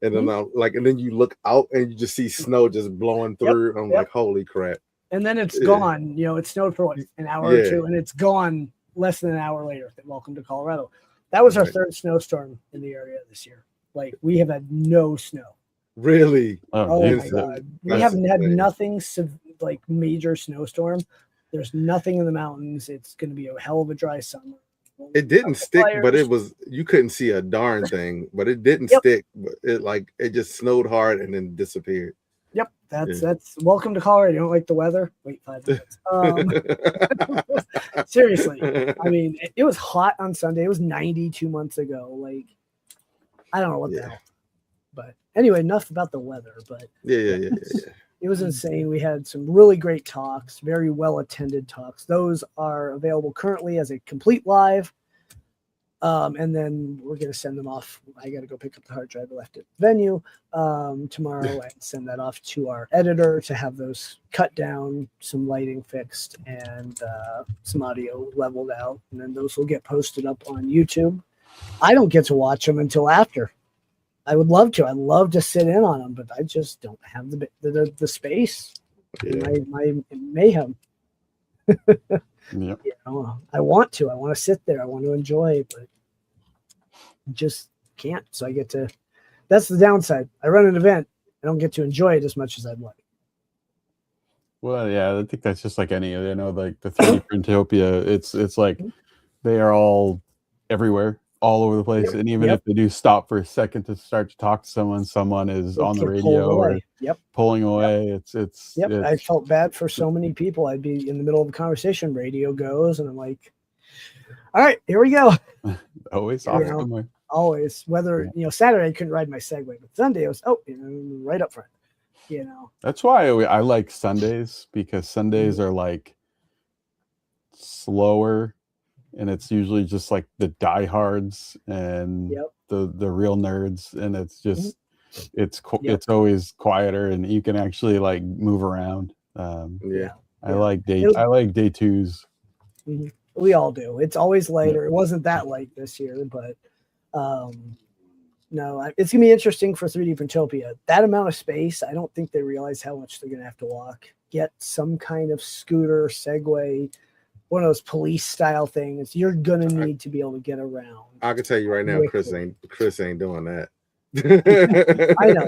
And then and then you look out and you just see snow just blowing through. I'm like, holy crap. And then it's gone. It snowed for an hour or two, and it's gone less than an hour later. Welcome to Colorado. That was our third snowstorm in the area this year. Like, we have had no snow. Really? Oh my God. We haven't had nothing like major snowstorm. There's nothing in the mountains. It's going to be a hell of a dry summer. It didn't stick, but you couldn't see a darn thing, but it didn't stick. But it just snowed hard and then disappeared. Yep. That's welcome to Colorado. You don't like the weather? Wait 5 minutes. Seriously. I mean, it was hot on Sunday. It was 90 2 months ago. Like, I don't know what the hell. But anyway, enough about the weather. But yeah. It was insane. We had some really great talks, very well attended talks. Those are available currently as a complete live. And then we're going to send them off. I got to go pick up the hard drive I left at the venue tomorrow and send that off to our editor to have those cut down, some lighting fixed, and some audio leveled out. And then those will get posted up on YouTube. I don't get to watch them until after. I would love to. I'd love to sit in on them, but I just don't have the space. My mayhem. I want to. I want to sit there. I want to enjoy, but just can't. So I get to. That's the downside. I run an event. I don't get to enjoy it as much as I'd like. Well, yeah, I think that's just like any. Like the 3D Printopia. It's like they are all everywhere. All over the place, and even if they do stop for a second to start to talk to someone is on the radio or pulling away. It's I felt bad for so many people. I'd be in the middle of a conversation, radio goes, and I'm like, all right, here we go. Always off somewhere. Always. Whether Saturday I couldn't ride my Segway, but Sunday it was right up front. That's why I like Sundays, because Sundays are like slower. And it's usually just like the diehards and the real nerds, and it's just it's always quieter, and you can actually like move around. I like day twos. Mm-hmm. We all do. It's always later. It wasn't that late this year, but no, it's gonna be interesting for 3D Printopia. That amount of space, I don't think they realize how much they're gonna have to walk. Get some kind of scooter, Segway. One of those police style things. You're gonna need to be able to get around. I can tell you right now, Chris ain't doing that. I know.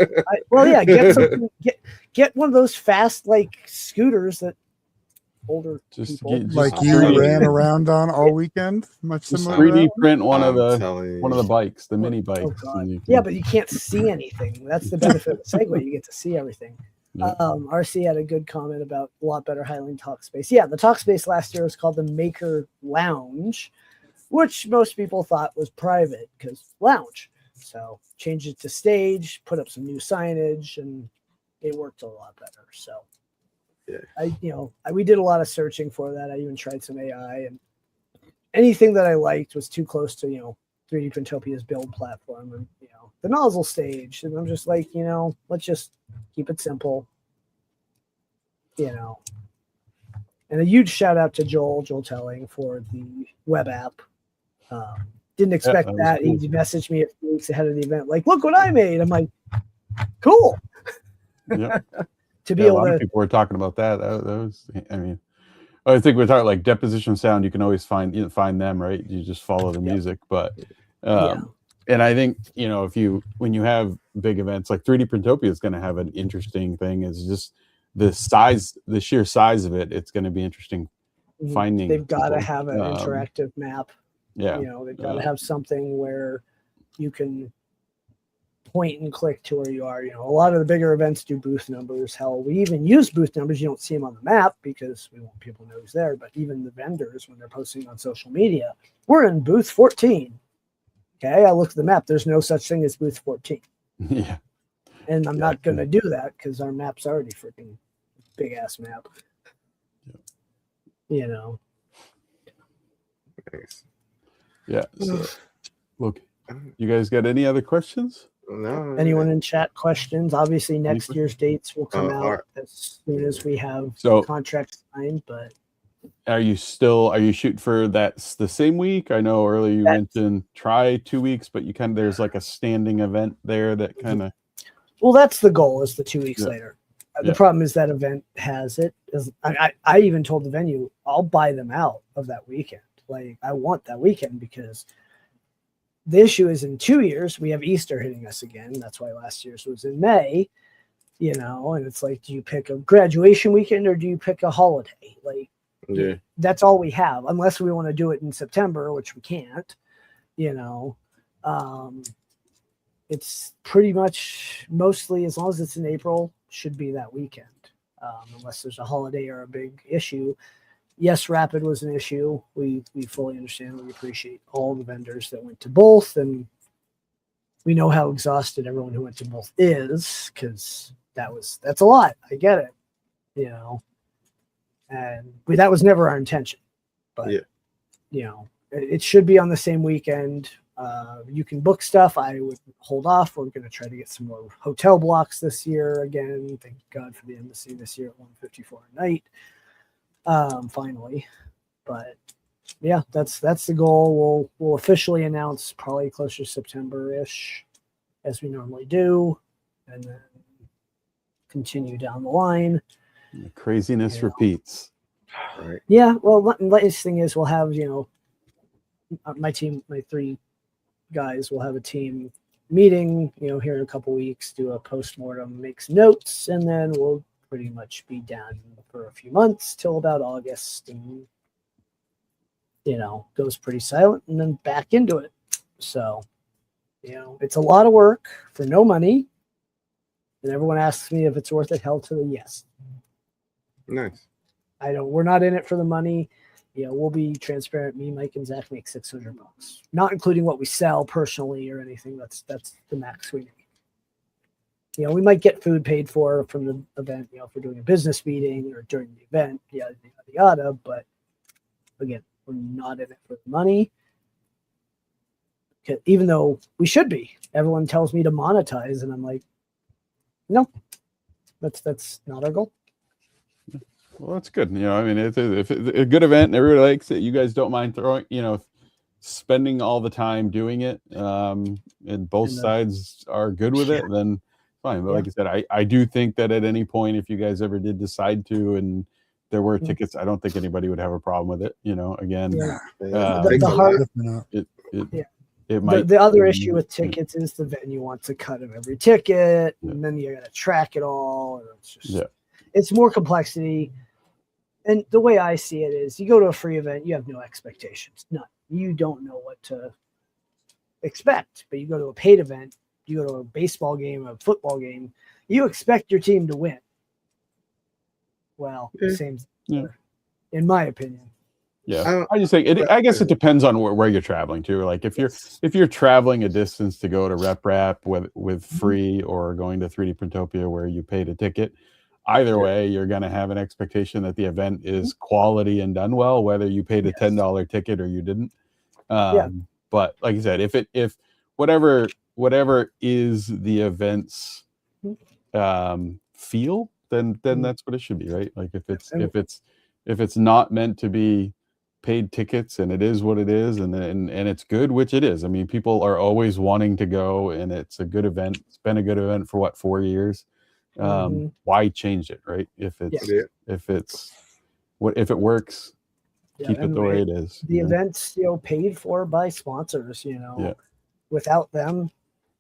Get one of those fast like scooters that older people like you ran around on all weekend. Much similar. 3D print one of the bikes, the mini bikes. But you can't see anything. That's the benefit of the Segway. You get to see everything. RC had a good comment about a lot better Highland talk space. Yeah, the talk space last year was called the Maker Lounge, which most people thought was private because lounge. So changed it to stage, put up some new signage, and it worked a lot better. So we did a lot of searching for that. I even tried some AI, and anything that I liked was too close to 3D Printopia's build platform, and the nozzle stage. And I'm just like, let's just keep it simple, and a huge shout out to Joel Telling for the web app. Didn't expect that. Cool. He messaged me a few weeks ahead of the event, like, look what I made. I'm like, cool. to be a able lot to of people were talking about that. That was, I mean, I think we're talking like Deposition Sound. You can always find them, right? You just follow the music, but and I think when you have big events like 3D Printopia is going to have an interesting thing. Is just the sheer size of it. It's going to be interesting finding. They've got to people. have an interactive map. Yeah, they've got to have something where you can point and click to where you are. A lot of the bigger events do booth numbers. Hell, we even use booth numbers. You don't see them on the map because we want people to know who's there. But even the vendors, when they're posting on social media, we're in booth 14. Okay, I looked at the map. There's no such thing as booth 14. Yeah, and I'm not going to do that because our map's already freaking big ass map. Nice. Yeah. So, look, you guys got any other questions? No. Anyone in chat questions? Obviously, next year's dates will come out as soon as we have contracts signed. But are you shooting for that's the same week? I know earlier you mentioned try 2 weeks, but there's like a standing event there that kind of. Well, that's the goal. Is the 2 weeks later. The problem is that event has it. I even told the venue I'll buy them out of that weekend. Like I want that weekend because the issue is in 2 years we have Easter hitting us again. That's why last year's was in May, and it's like, do you pick a graduation weekend or do you pick a holiday? Like, that's all we have, unless we want to do it in September, which we can't. It's pretty much mostly, as long as it's in April, should be that weekend, unless there's a holiday or a big issue. Yes, Rapid was an issue. We fully understand. We appreciate all the vendors that went to both, and we know how exhausted everyone who went to both is, because that's a lot. I get it, and that was never our intention. But it should be on the same weekend. You can book stuff. I would hold off. We're going to try to get some more hotel blocks this year again. Thank God for the embassy this year at $154 a night. Finally, but yeah, that's the goal. We'll officially announce probably closer to September-ish, as we normally do, and then continue down the line. The craziness repeats. Right. Yeah. Well, the latest thing is we'll have my team, my 3 guys will have a team meeting, here in a couple weeks, do a postmortem, make some notes, and then we'll pretty much be done for a few months till about August, and goes pretty silent, and then back into it. So it's a lot of work for no money, and everyone asks me if it's worth it. Hell to the yes. Nice. We're not in it for the money. We'll be transparent. Me, Mike, and Zach make $600, not including what we sell personally or anything. That's the max we make. We might get food paid for from the event, if we're doing a business meeting or during the event, yada, yada, yada. But again, we're not in it for the money. Even though we should be. Everyone tells me to monetize, and I'm like, no, that's not our goal. Well, that's good. I mean, if it's a good event and everybody likes it, you guys don't mind throwing, spending all the time doing it, and both sides are good with it, then fine. But like I said, I do think that at any point, if you guys ever did decide to, and there were tickets, I don't think anybody would have a problem with it. Again, the other issue with tickets is the venue wants a cut of every ticket, and then you got to track it all. And it's just, it's more complexity. And the way I see it is, you go to a free event, you have no expectations, none. You don't know what to expect. But you go to a paid event, you go to a baseball game, a football game, you expect your team to win. Well, same, in my opinion. Yeah, I just think I guess it depends on where you're traveling to. Like if you're traveling a distance to go to Rep with free, or going to 3D Printopia where you paid a ticket, either way, you're going to have an expectation that the event is quality and done well, whether you paid a $10 ticket or you didn't. But like I said, if whatever is the event's feel, then that's what it should be, right? Like if it's not meant to be paid tickets, and it is what it is, and it's good, which it is. I mean, people are always wanting to go, and it's a good event. It's been a good event for 4 years. Why change it, right? If it works, keep it the way it is. The event's paid for by sponsors. Yeah. Without them,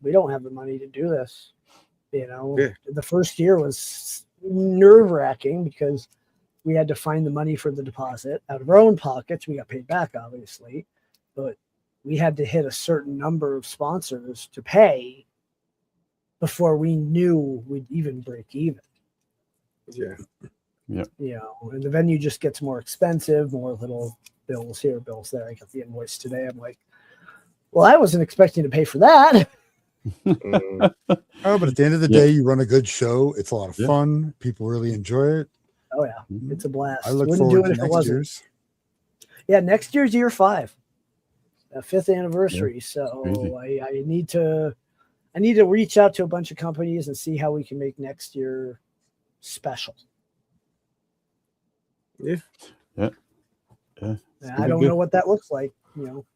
we don't have the money to do this. The first year was nerve-wracking because we had to find the money for the deposit out of our own pockets. We got paid back, obviously, but we had to hit a certain number of sponsors to pay before we knew we'd even break even. Yeah. And the venue just gets more expensive, more little bills here, bills there. I got the invoice today. I'm like, well, I wasn't expecting to pay for that. But at the end of the day, you run a good show. It's a lot of fun. People really enjoy it. Oh yeah, it's a blast. I look forward to next year's. Yeah, next year's year 5, 5th anniversary. So I need to reach out to a bunch of companies and see how we can make next year special. Yeah. I don't know what that looks like.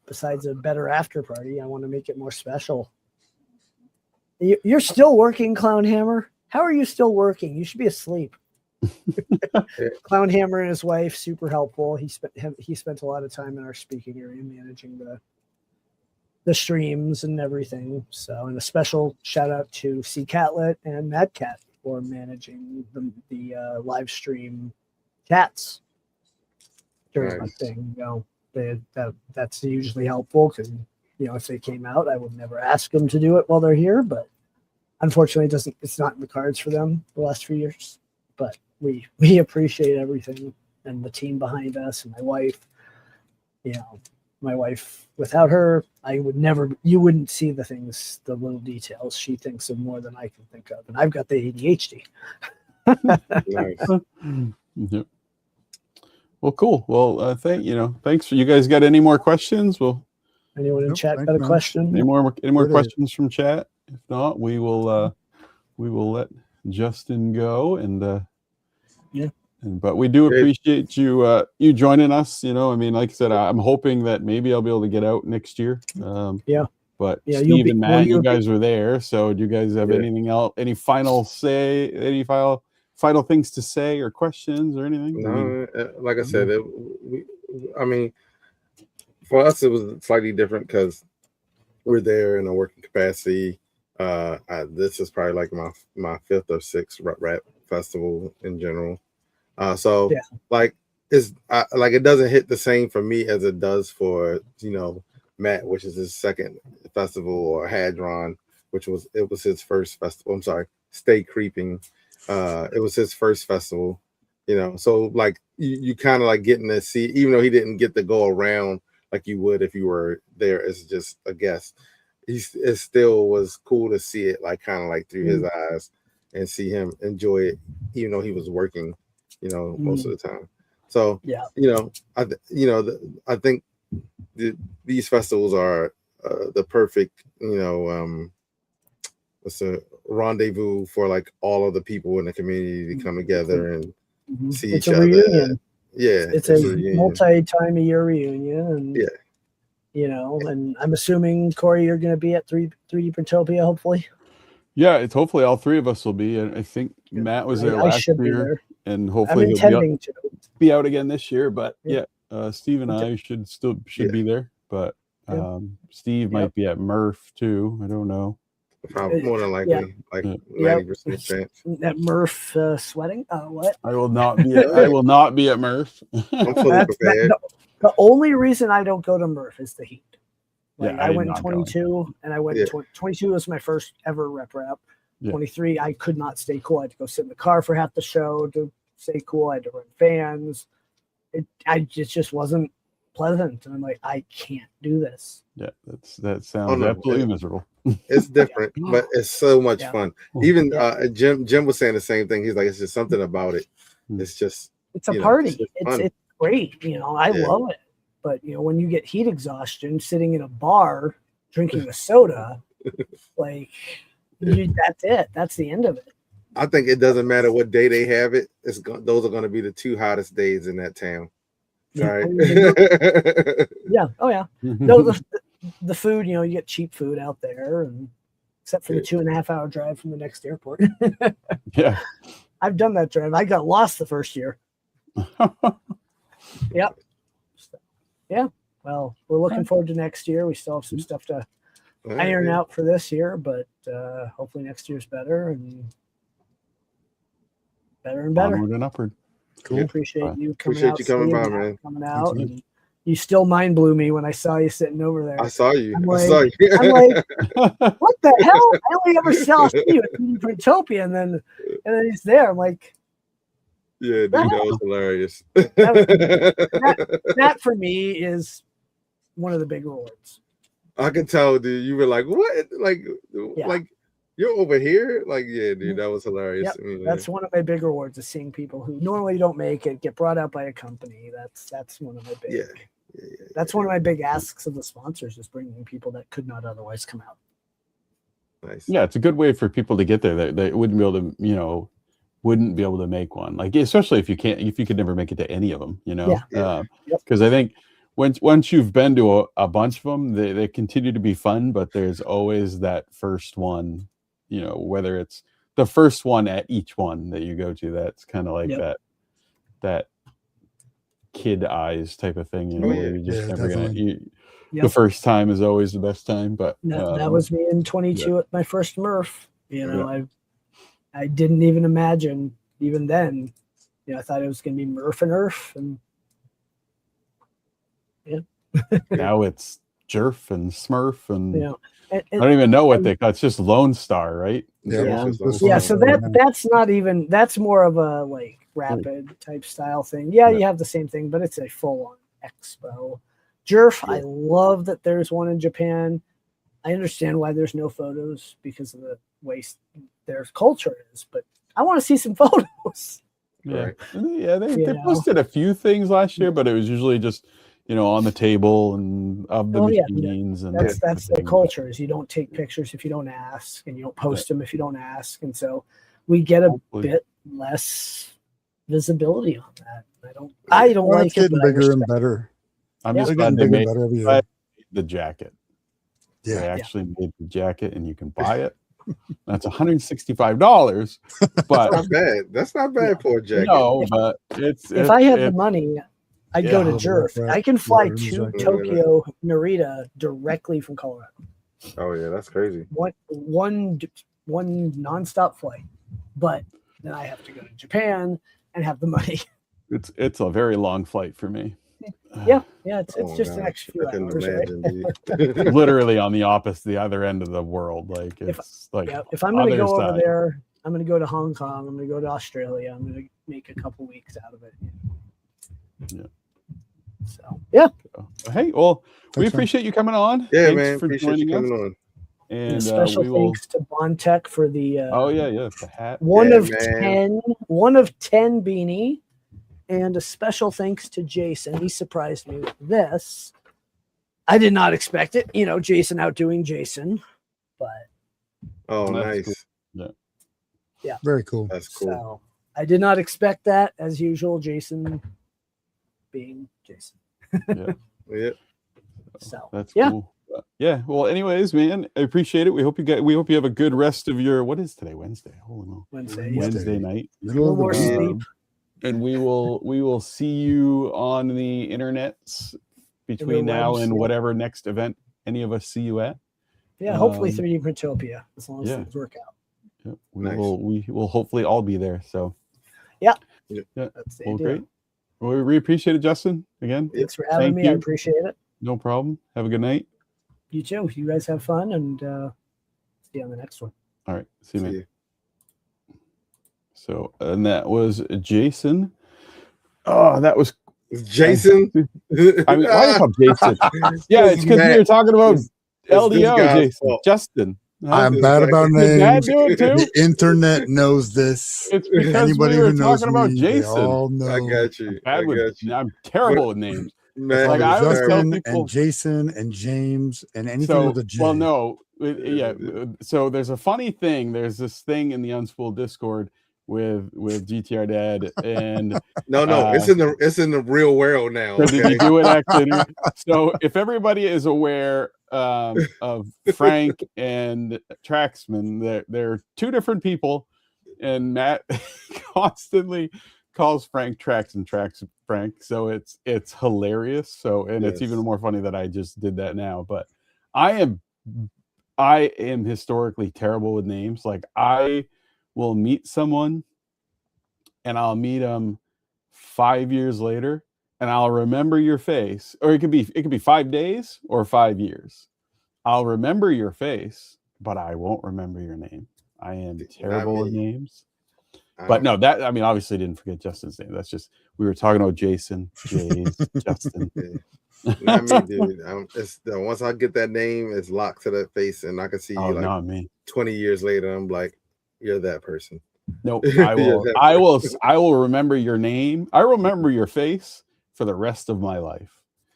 Besides a better after party, I want to make it more special. You're still working, Clown Hammer? How are you still working? You should be asleep. Clown Hammer and his wife, super helpful. He spent a lot of time in our speaking area managing the streams and everything. So, and a special shout out to C Catlet and Mad Cat for managing the live stream chats during my thing. That's usually helpful because if they came out, I would never ask them to do it while they're here, but unfortunately it's not in the cards for them the last few years. But we appreciate everything and the team behind us and my wife. My wife, without her, you wouldn't see the things, the little details. She thinks of more than I can think of. And I've got the ADHD. Nice. Yep. Well, cool. Well, thanks. You guys got any more questions? Anyone in chat got a question? Any more questions from chat? If not, we will let Justin go but we do appreciate you joining us. Like I said, I'm hoping that maybe I'll be able to get out next year. But Steve and Matt, you guys were there. So do you guys have anything else? Any final things to say or questions or anything? No, like I said, for us it was slightly different because we're there in a working capacity. This is probably like my 5th or 6th rap festival in general. Like it doesn't hit the same for me as it does for Matt, which is his 2nd festival, or Hadron, it was his first festival. I'm sorry, Stay Creeping. It was his first festival. So like you kind of like getting to see, even though he didn't get to go around like you would if you were there as just a guest. It still was cool to see it like kind of like through his eyes and see him enjoy it, even though he was working, most of the time. So I think these festivals are the perfect, it's a rendezvous for like all of the people in the community to come together and see each other. Reunion. Yeah, it's a multi-time a year reunion, and and I'm assuming, Corey, you're going to be at 3D Printopia, hopefully. Yeah, it's hopefully all 3 of us will be, and I think Matt was there last year, and hopefully he'll be out again this year. But Steve and I should be there, but Steve might be at Murph too. I don't know. Probably more than likely, like 90% chance. At Murph sweating? What? I will not be. I will not be at Murph. I'm fully prepared. The only reason I don't go to Murph is the heat. I went in 22, going. and I went. 22 was my first ever rep. 23, I could not stay cool. I had to go sit in the car for half the show to stay cool. I had to run fans. It just wasn't pleasant, and I'm like, I can't do this. Yeah, that sounds absolutely miserable. It's different, but it's so much fun. Even Jim was saying the same thing. He's like, it's just something about it. It's a party. It's great. I love it. But when you get heat exhaustion sitting in a bar drinking a soda, like that's it. That's the end of it. I think it doesn't matter what day they have it. Those are going to be the 2 hottest days in that town. Right. Yeah. Oh yeah. No, the food, you get cheap food out there, and except for the 2.5 hour drive from the next airport. Yeah. I've done that drive. I got lost the first year. Yep. Yeah. Well, we're looking forward to next year. We still have some stuff to iron out for this year, but hopefully next year's better and better. Onward and upward. Cool. Appreciate you coming Appreciate out. you coming by, Steve, man. Coming out. And you still mind blew me when I saw you sitting over there. I saw you. I'm I saw you. I'm like, what the hell? I only ever saw you at Printopia, and then he's there. I'm like, Yeah, dude, that was hilarious. that for me is one of the big rewards. I can tell, dude. You were like, what? Like you're over here? Like, yeah, dude, that was hilarious. Yep. I mean, That's one of my big rewards, is seeing people who normally don't make it get brought out by a company. That's one of my big. That's one of my big asks of the sponsors, is bringing people that could not otherwise come out. Nice. Yeah, it's a good way for people to get there. They wouldn't be able to, wouldn't be able to make one. Like, especially if you could never make it to any of them, because I think once you've been to a bunch of them, they continue to be fun, but there's always that first one, whether it's the first one at each one that you go to, that's kind of like that kid eyes type of thing, where you're just never gonna. The first time is always the best time, but that was me in 22 at my first Murph. I didn't even imagine even then. I thought it was going to be Murph and Earth, and now it's Jerf and Smurf, and and I don't even know what they call. It's just Lone Star, right? Yeah. So that's not even. That's more of a like rapid type style thing. Yeah, you have the same thing, but it's a full on expo. Jerf, I love that there's one in Japan. I understand why there's no photos because of the way their culture is, but I want to see some photos. Yeah, they posted a few things last year, but it was usually just on the table and of the machines. And that's their culture, is you don't take pictures if you don't ask, and you don't post them if you don't ask, and so we get a bit less visibility on that. I don't like it. It's getting bigger and better. I'm just glad they made the jacket. Yeah, they actually made the jacket, and you can buy it. That's $165, but that's not bad. That's not bad for a jacket. No, but if I had the money, I'd go to Jerf. I can fly to Tokyo Narita directly from Colorado. Oh yeah, that's crazy. One nonstop flight, but then I have to go to Japan and have the money. It's a very long flight for me. It's just an extra few hours. Right? Literally on the other end of the world. Like it's if I'm going to go over there, I'm going to go to Hong Kong. I'm going to go to Australia. I'm going to make a couple weeks out of it. Yeah. So hey, well, we appreciate you coming on. Yeah, Thanks man. For appreciate you coming on. And special thanks to Bondtech for the the hat. One of 10 beanie. And a special thanks to Jason. He surprised me with this. I did not expect it. Jason outdoing Jason. But nice. Cool. Yeah. Very cool. That's cool. So I did not expect that, as usual, Jason being Jason. Yeah. So that's cool. Yeah. Well, anyways, man, I appreciate it. We hope you have a good rest of your, what is today? Wednesday. Holy moly. Wednesday night. Middle of the sleep. And we will see you on the internets between now and whatever next event any of us see you at. Yeah, hopefully 3D Printopia, as long as things work out. Yeah, we will hopefully all be there. So that's the idea. Great. Well, we appreciate it, Justin. Again, thanks for having me. I appreciate it. No problem. Have a good night. You too. You guys have fun, and see you on the next one. All right. See you, man. So, and that was Jason. Oh, that was Jason. I mean, why is it Jason? Yeah, it's because we were talking about LDO, Jason. Fault. Justin. I'm bad about names. The internet knows this. It's because anybody who knows about Jason. They all know. I got you. I'm terrible with names. Man, like I was telling people, and Jason and James and anything with a J. Well, no, So there's a funny thing. There's this thing in the Unspooled Discord with GTR Dad and no, it's in the real world now. Okay? Did you do it actually? So if everybody is aware of Frank and Traxman. They're two different people, and Matt constantly calls Frank Trax and Trax Frank. So it's hilarious. So and it's even more funny that I just did that now. But I am historically terrible with names. Like I will meet someone and I'll meet them 5 years later and I'll remember your face, or it could be 5 days or 5 years. I'll remember your face, but I won't remember your name. I am terrible with names. But no, that, I mean, obviously didn't forget Justin's name. That's just, we were talking about Jason, Jays, Justin. Not me, dude. Once I get that name, it's locked to that face, and I can see you like me. 20 years later. I'm like, you're that person. No, I will remember your name. I remember your face for the rest of my life.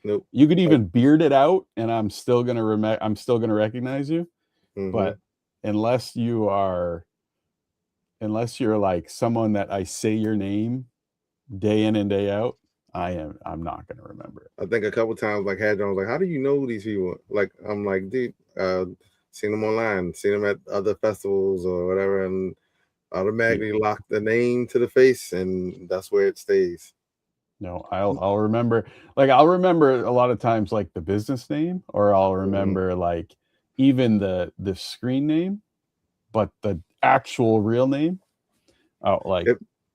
Nope. You could even beard it out, and I'm still gonna recognize you. Mm-hmm. But unless you're like someone that I say your name day in and day out, I'm not gonna remember it. I think a couple times like Hadron was like, how do you know these people? Like I'm like, dude, seen them online, seen them at other festivals or whatever, and automatically lock the name to the face, and that's where it stays. No, I'll remember, like I'll remember a lot of times like the business name, or I'll remember like even the screen name, but the actual real name. Oh, like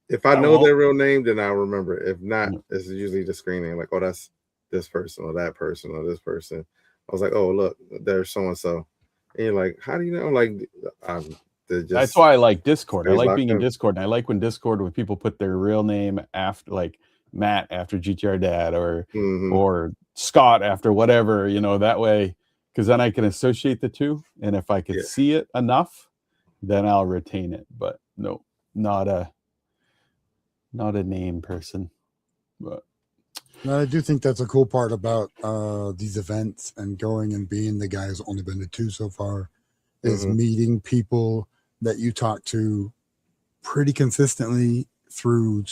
if I know their real name, then I'll remember it. If not, it's usually the screen name, like, oh, that's this person or that person or this person. I was like, oh, look, there's so and so. And you're like, how do you know? Like, that's why I like Discord. I like being in Discord, and I like when people put their real name after, like Matt after GTR Dad, or Scott after whatever, that way, because then I can associate the two, and if I can see it enough, then I'll retain it. But no, not a name person. But no, I do think that's a cool part about these events and going and being the guy who's only been to 2 so far, is meeting people that you talk to pretty consistently through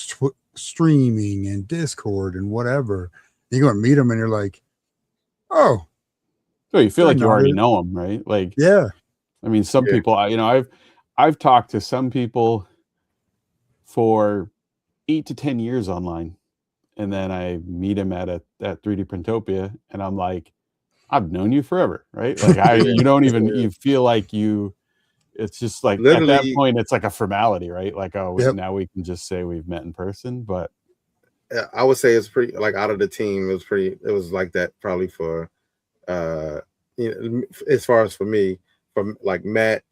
streaming and Discord and whatever. You go and meet them and you're like, oh, you feel like you already know them, right? Like, yeah. I mean, some people, I've talked to some people for 8 to 10 years online, and then I meet them at 3D Printopia, and I'm like, I've known you forever, right? Like you don't even you feel like it's just like literally, at that point it's like a formality, right? Like, oh, now we can just say we've met in person. But I would say it's pretty, like, out of the team, it was like that probably for as far as for me, from like Matt,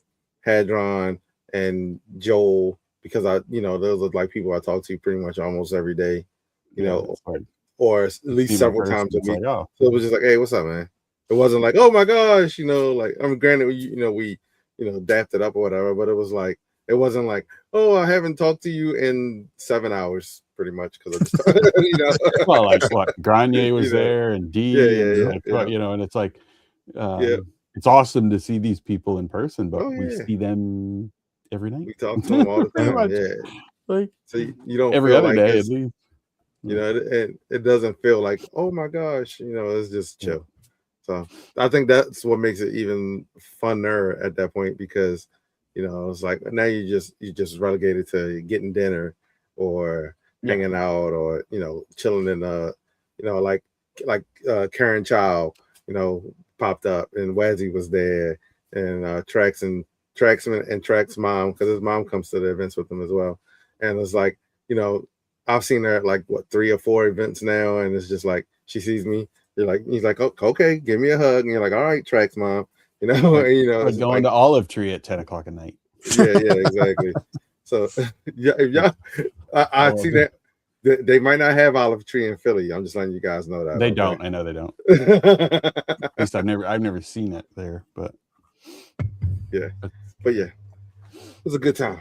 Hadron, and Joel, because those are like people I talk to pretty much almost every day, or at least several times a week. Like, oh. So it was just like, hey, what's up, man? It wasn't like, oh my gosh, like, I'm granted, we dapped it up or whatever, but it wasn't like, oh, I haven't talked to you in 7 hours, pretty much, because of well, like what Granier was there, and D, and it's like, it's awesome to see these people in person, but we see them every night. We talk to them all the time. Like, so you don't every feel other like day at least. It doesn't feel like, oh my gosh, it's just chill. So I think that's what makes it even funner at that point, because it's like now you just relegated to getting dinner or hanging out, or chilling in like Karen Child popped up, and Wazzy was there, and Traxman and Trax's mom, because his mom comes to the events with him as well. And it's like, I've seen her at like 3 or 4 events now, and it's just like she sees me. He's like, oh, okay, give me a hug, and you're like, all right, Trax mom, and it's going to Olive Tree at 10 o'clock at night. Yeah, exactly. So if y'all, I see that they might not have Olive Tree in Philly. I'm just letting you guys know that they don't. I know they don't. At least I've never seen it there, but yeah, it was a good time.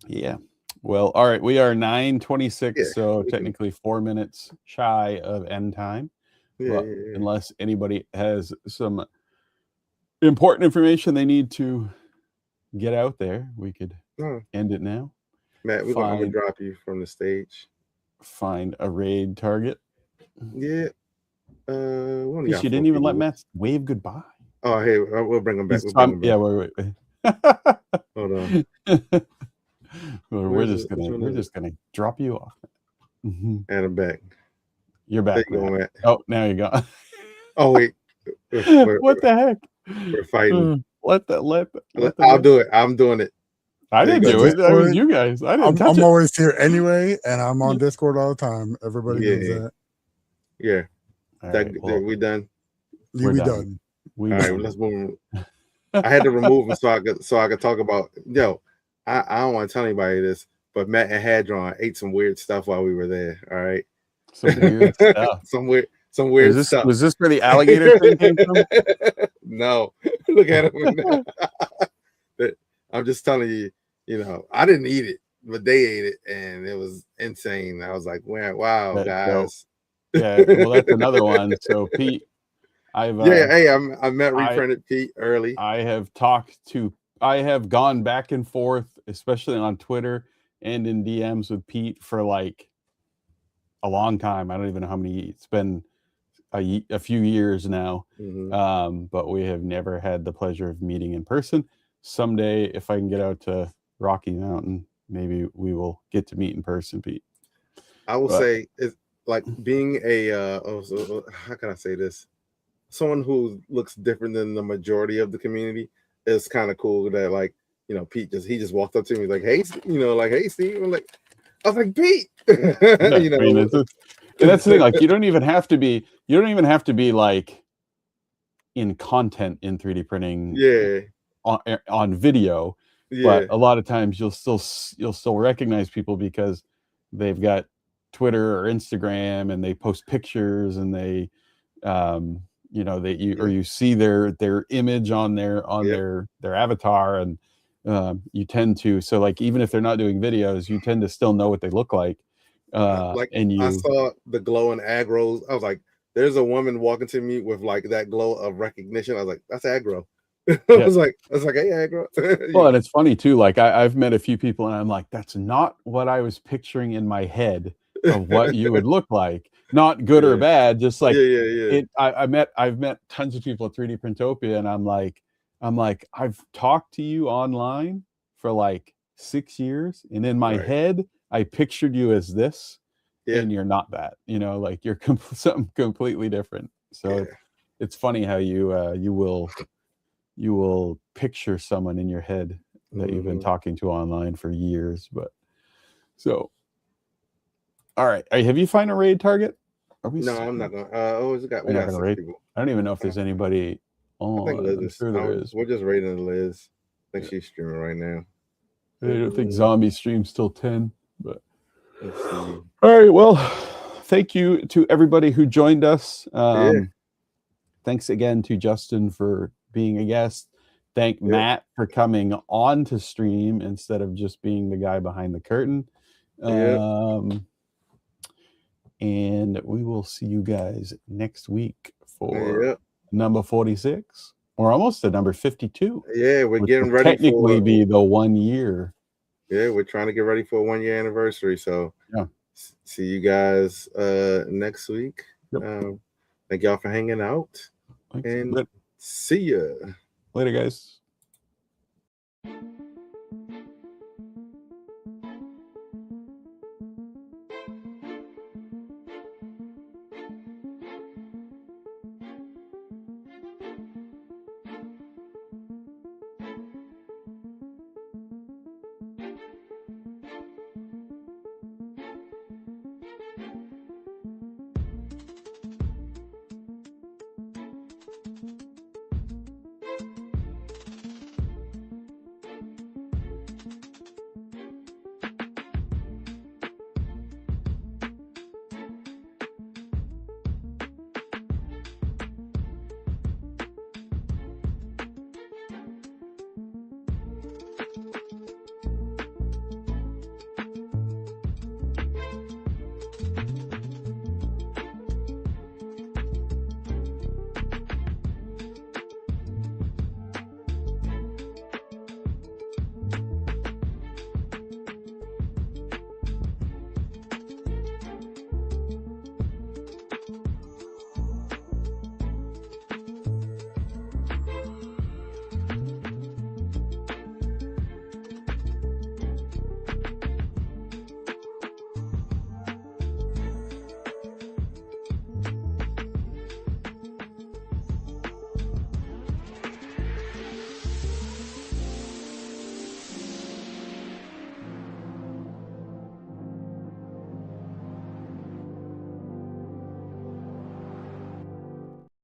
Yeah. Well, all right, we are 9:26, so technically 4 minutes shy of end time. Unless anybody has some important information they need to get out there, we could end it now. Matt, we're going to drop you from the stage. Find a raid target. Yeah. You didn't even let Matt wave goodbye. Oh, hey, we'll bring him back. He's We'll bring him back. yeah, wait. Hold on. We're just gonna drop you off. And I'm back. You're There back. you go, Matt. Oh, now you go. Oh wait. What the heck? We're fighting. I'll do it. I'm doing it. I didn't do it. That was you guys. I didn't touch it. I'm always here anyway, and I'm on Discord all the time. Everybody knows that. Yeah. Right, we done. We done. All right, let's move. I had to remove him so I could talk about. Yo, I don't want to tell anybody this, but Matt and Hadron ate some weird stuff while we were there. All right. Some weird stuff. some weird stuff. Was this where the alligator thing came from? No. Look at him. I'm just telling you, I didn't eat it, but they ate it, and it was insane. I was like, wow, guys. Yeah, well, that's another one. So Pete, I met reprinted Pete early. I have gone back and forth, especially on Twitter and in DMs with Pete for like a long time. I don't even know how many. It's been a few years now, but we have never had the pleasure of meeting in person. Someday, if I can get out to Rocky Mountain, maybe we will get to meet in person, Pete. I will say it's like being a how can I say this? Someone who looks different than the majority of the community is kind of cool. That like Pete just walked up to me like, hey, hey Steve. I'm like, I was like, Pete. And that's the thing. Like you don't even have to be like in content in 3D printing. Yeah. On video, but a lot of times you'll still recognize people because they've got Twitter or Instagram and they post pictures and they you see their image on their avatar, and you tend to, so like even if they're not doing videos, you tend to still know what they look like. I saw the glow and aggros. I was like, there's a woman walking to me with like that glow of recognition. I was like, that's aggro. I was like, hey, aggro. Well, and it's funny too. Like I've met a few people, and I'm like, that's not what I was picturing in my head of what you would look like. Not good or bad, just like I've met tons of people at 3D Printopia, and I'm like, I've talked to you online for like 6 years, and in my head, I pictured you as this, and you're not that. Like you're something completely different. So it's funny how you will picture someone in your head that you've been talking to online for years. But so, all right. Have you found a raid target? No, I'm not going to. We got 6 people. I don't even know if there's anybody on. I think Liz I'm sure there is. We're just raiding Liz. I think she's streaming right now. I don't think Zombie streams till 10. But all right. Well, thank you to everybody who joined us. Thanks again to Justin for being a guest. Thank Matt for coming on to stream instead of just being the guy behind the curtain. And we will see you guys next week for number 46. We're almost at number 52. Yeah, we're getting ready technically be the 1 year. Yeah, we're trying to get ready for a 1 year anniversary. So see you guys next week. Thank y'all for hanging out. Thanks. And see ya. Later, guys.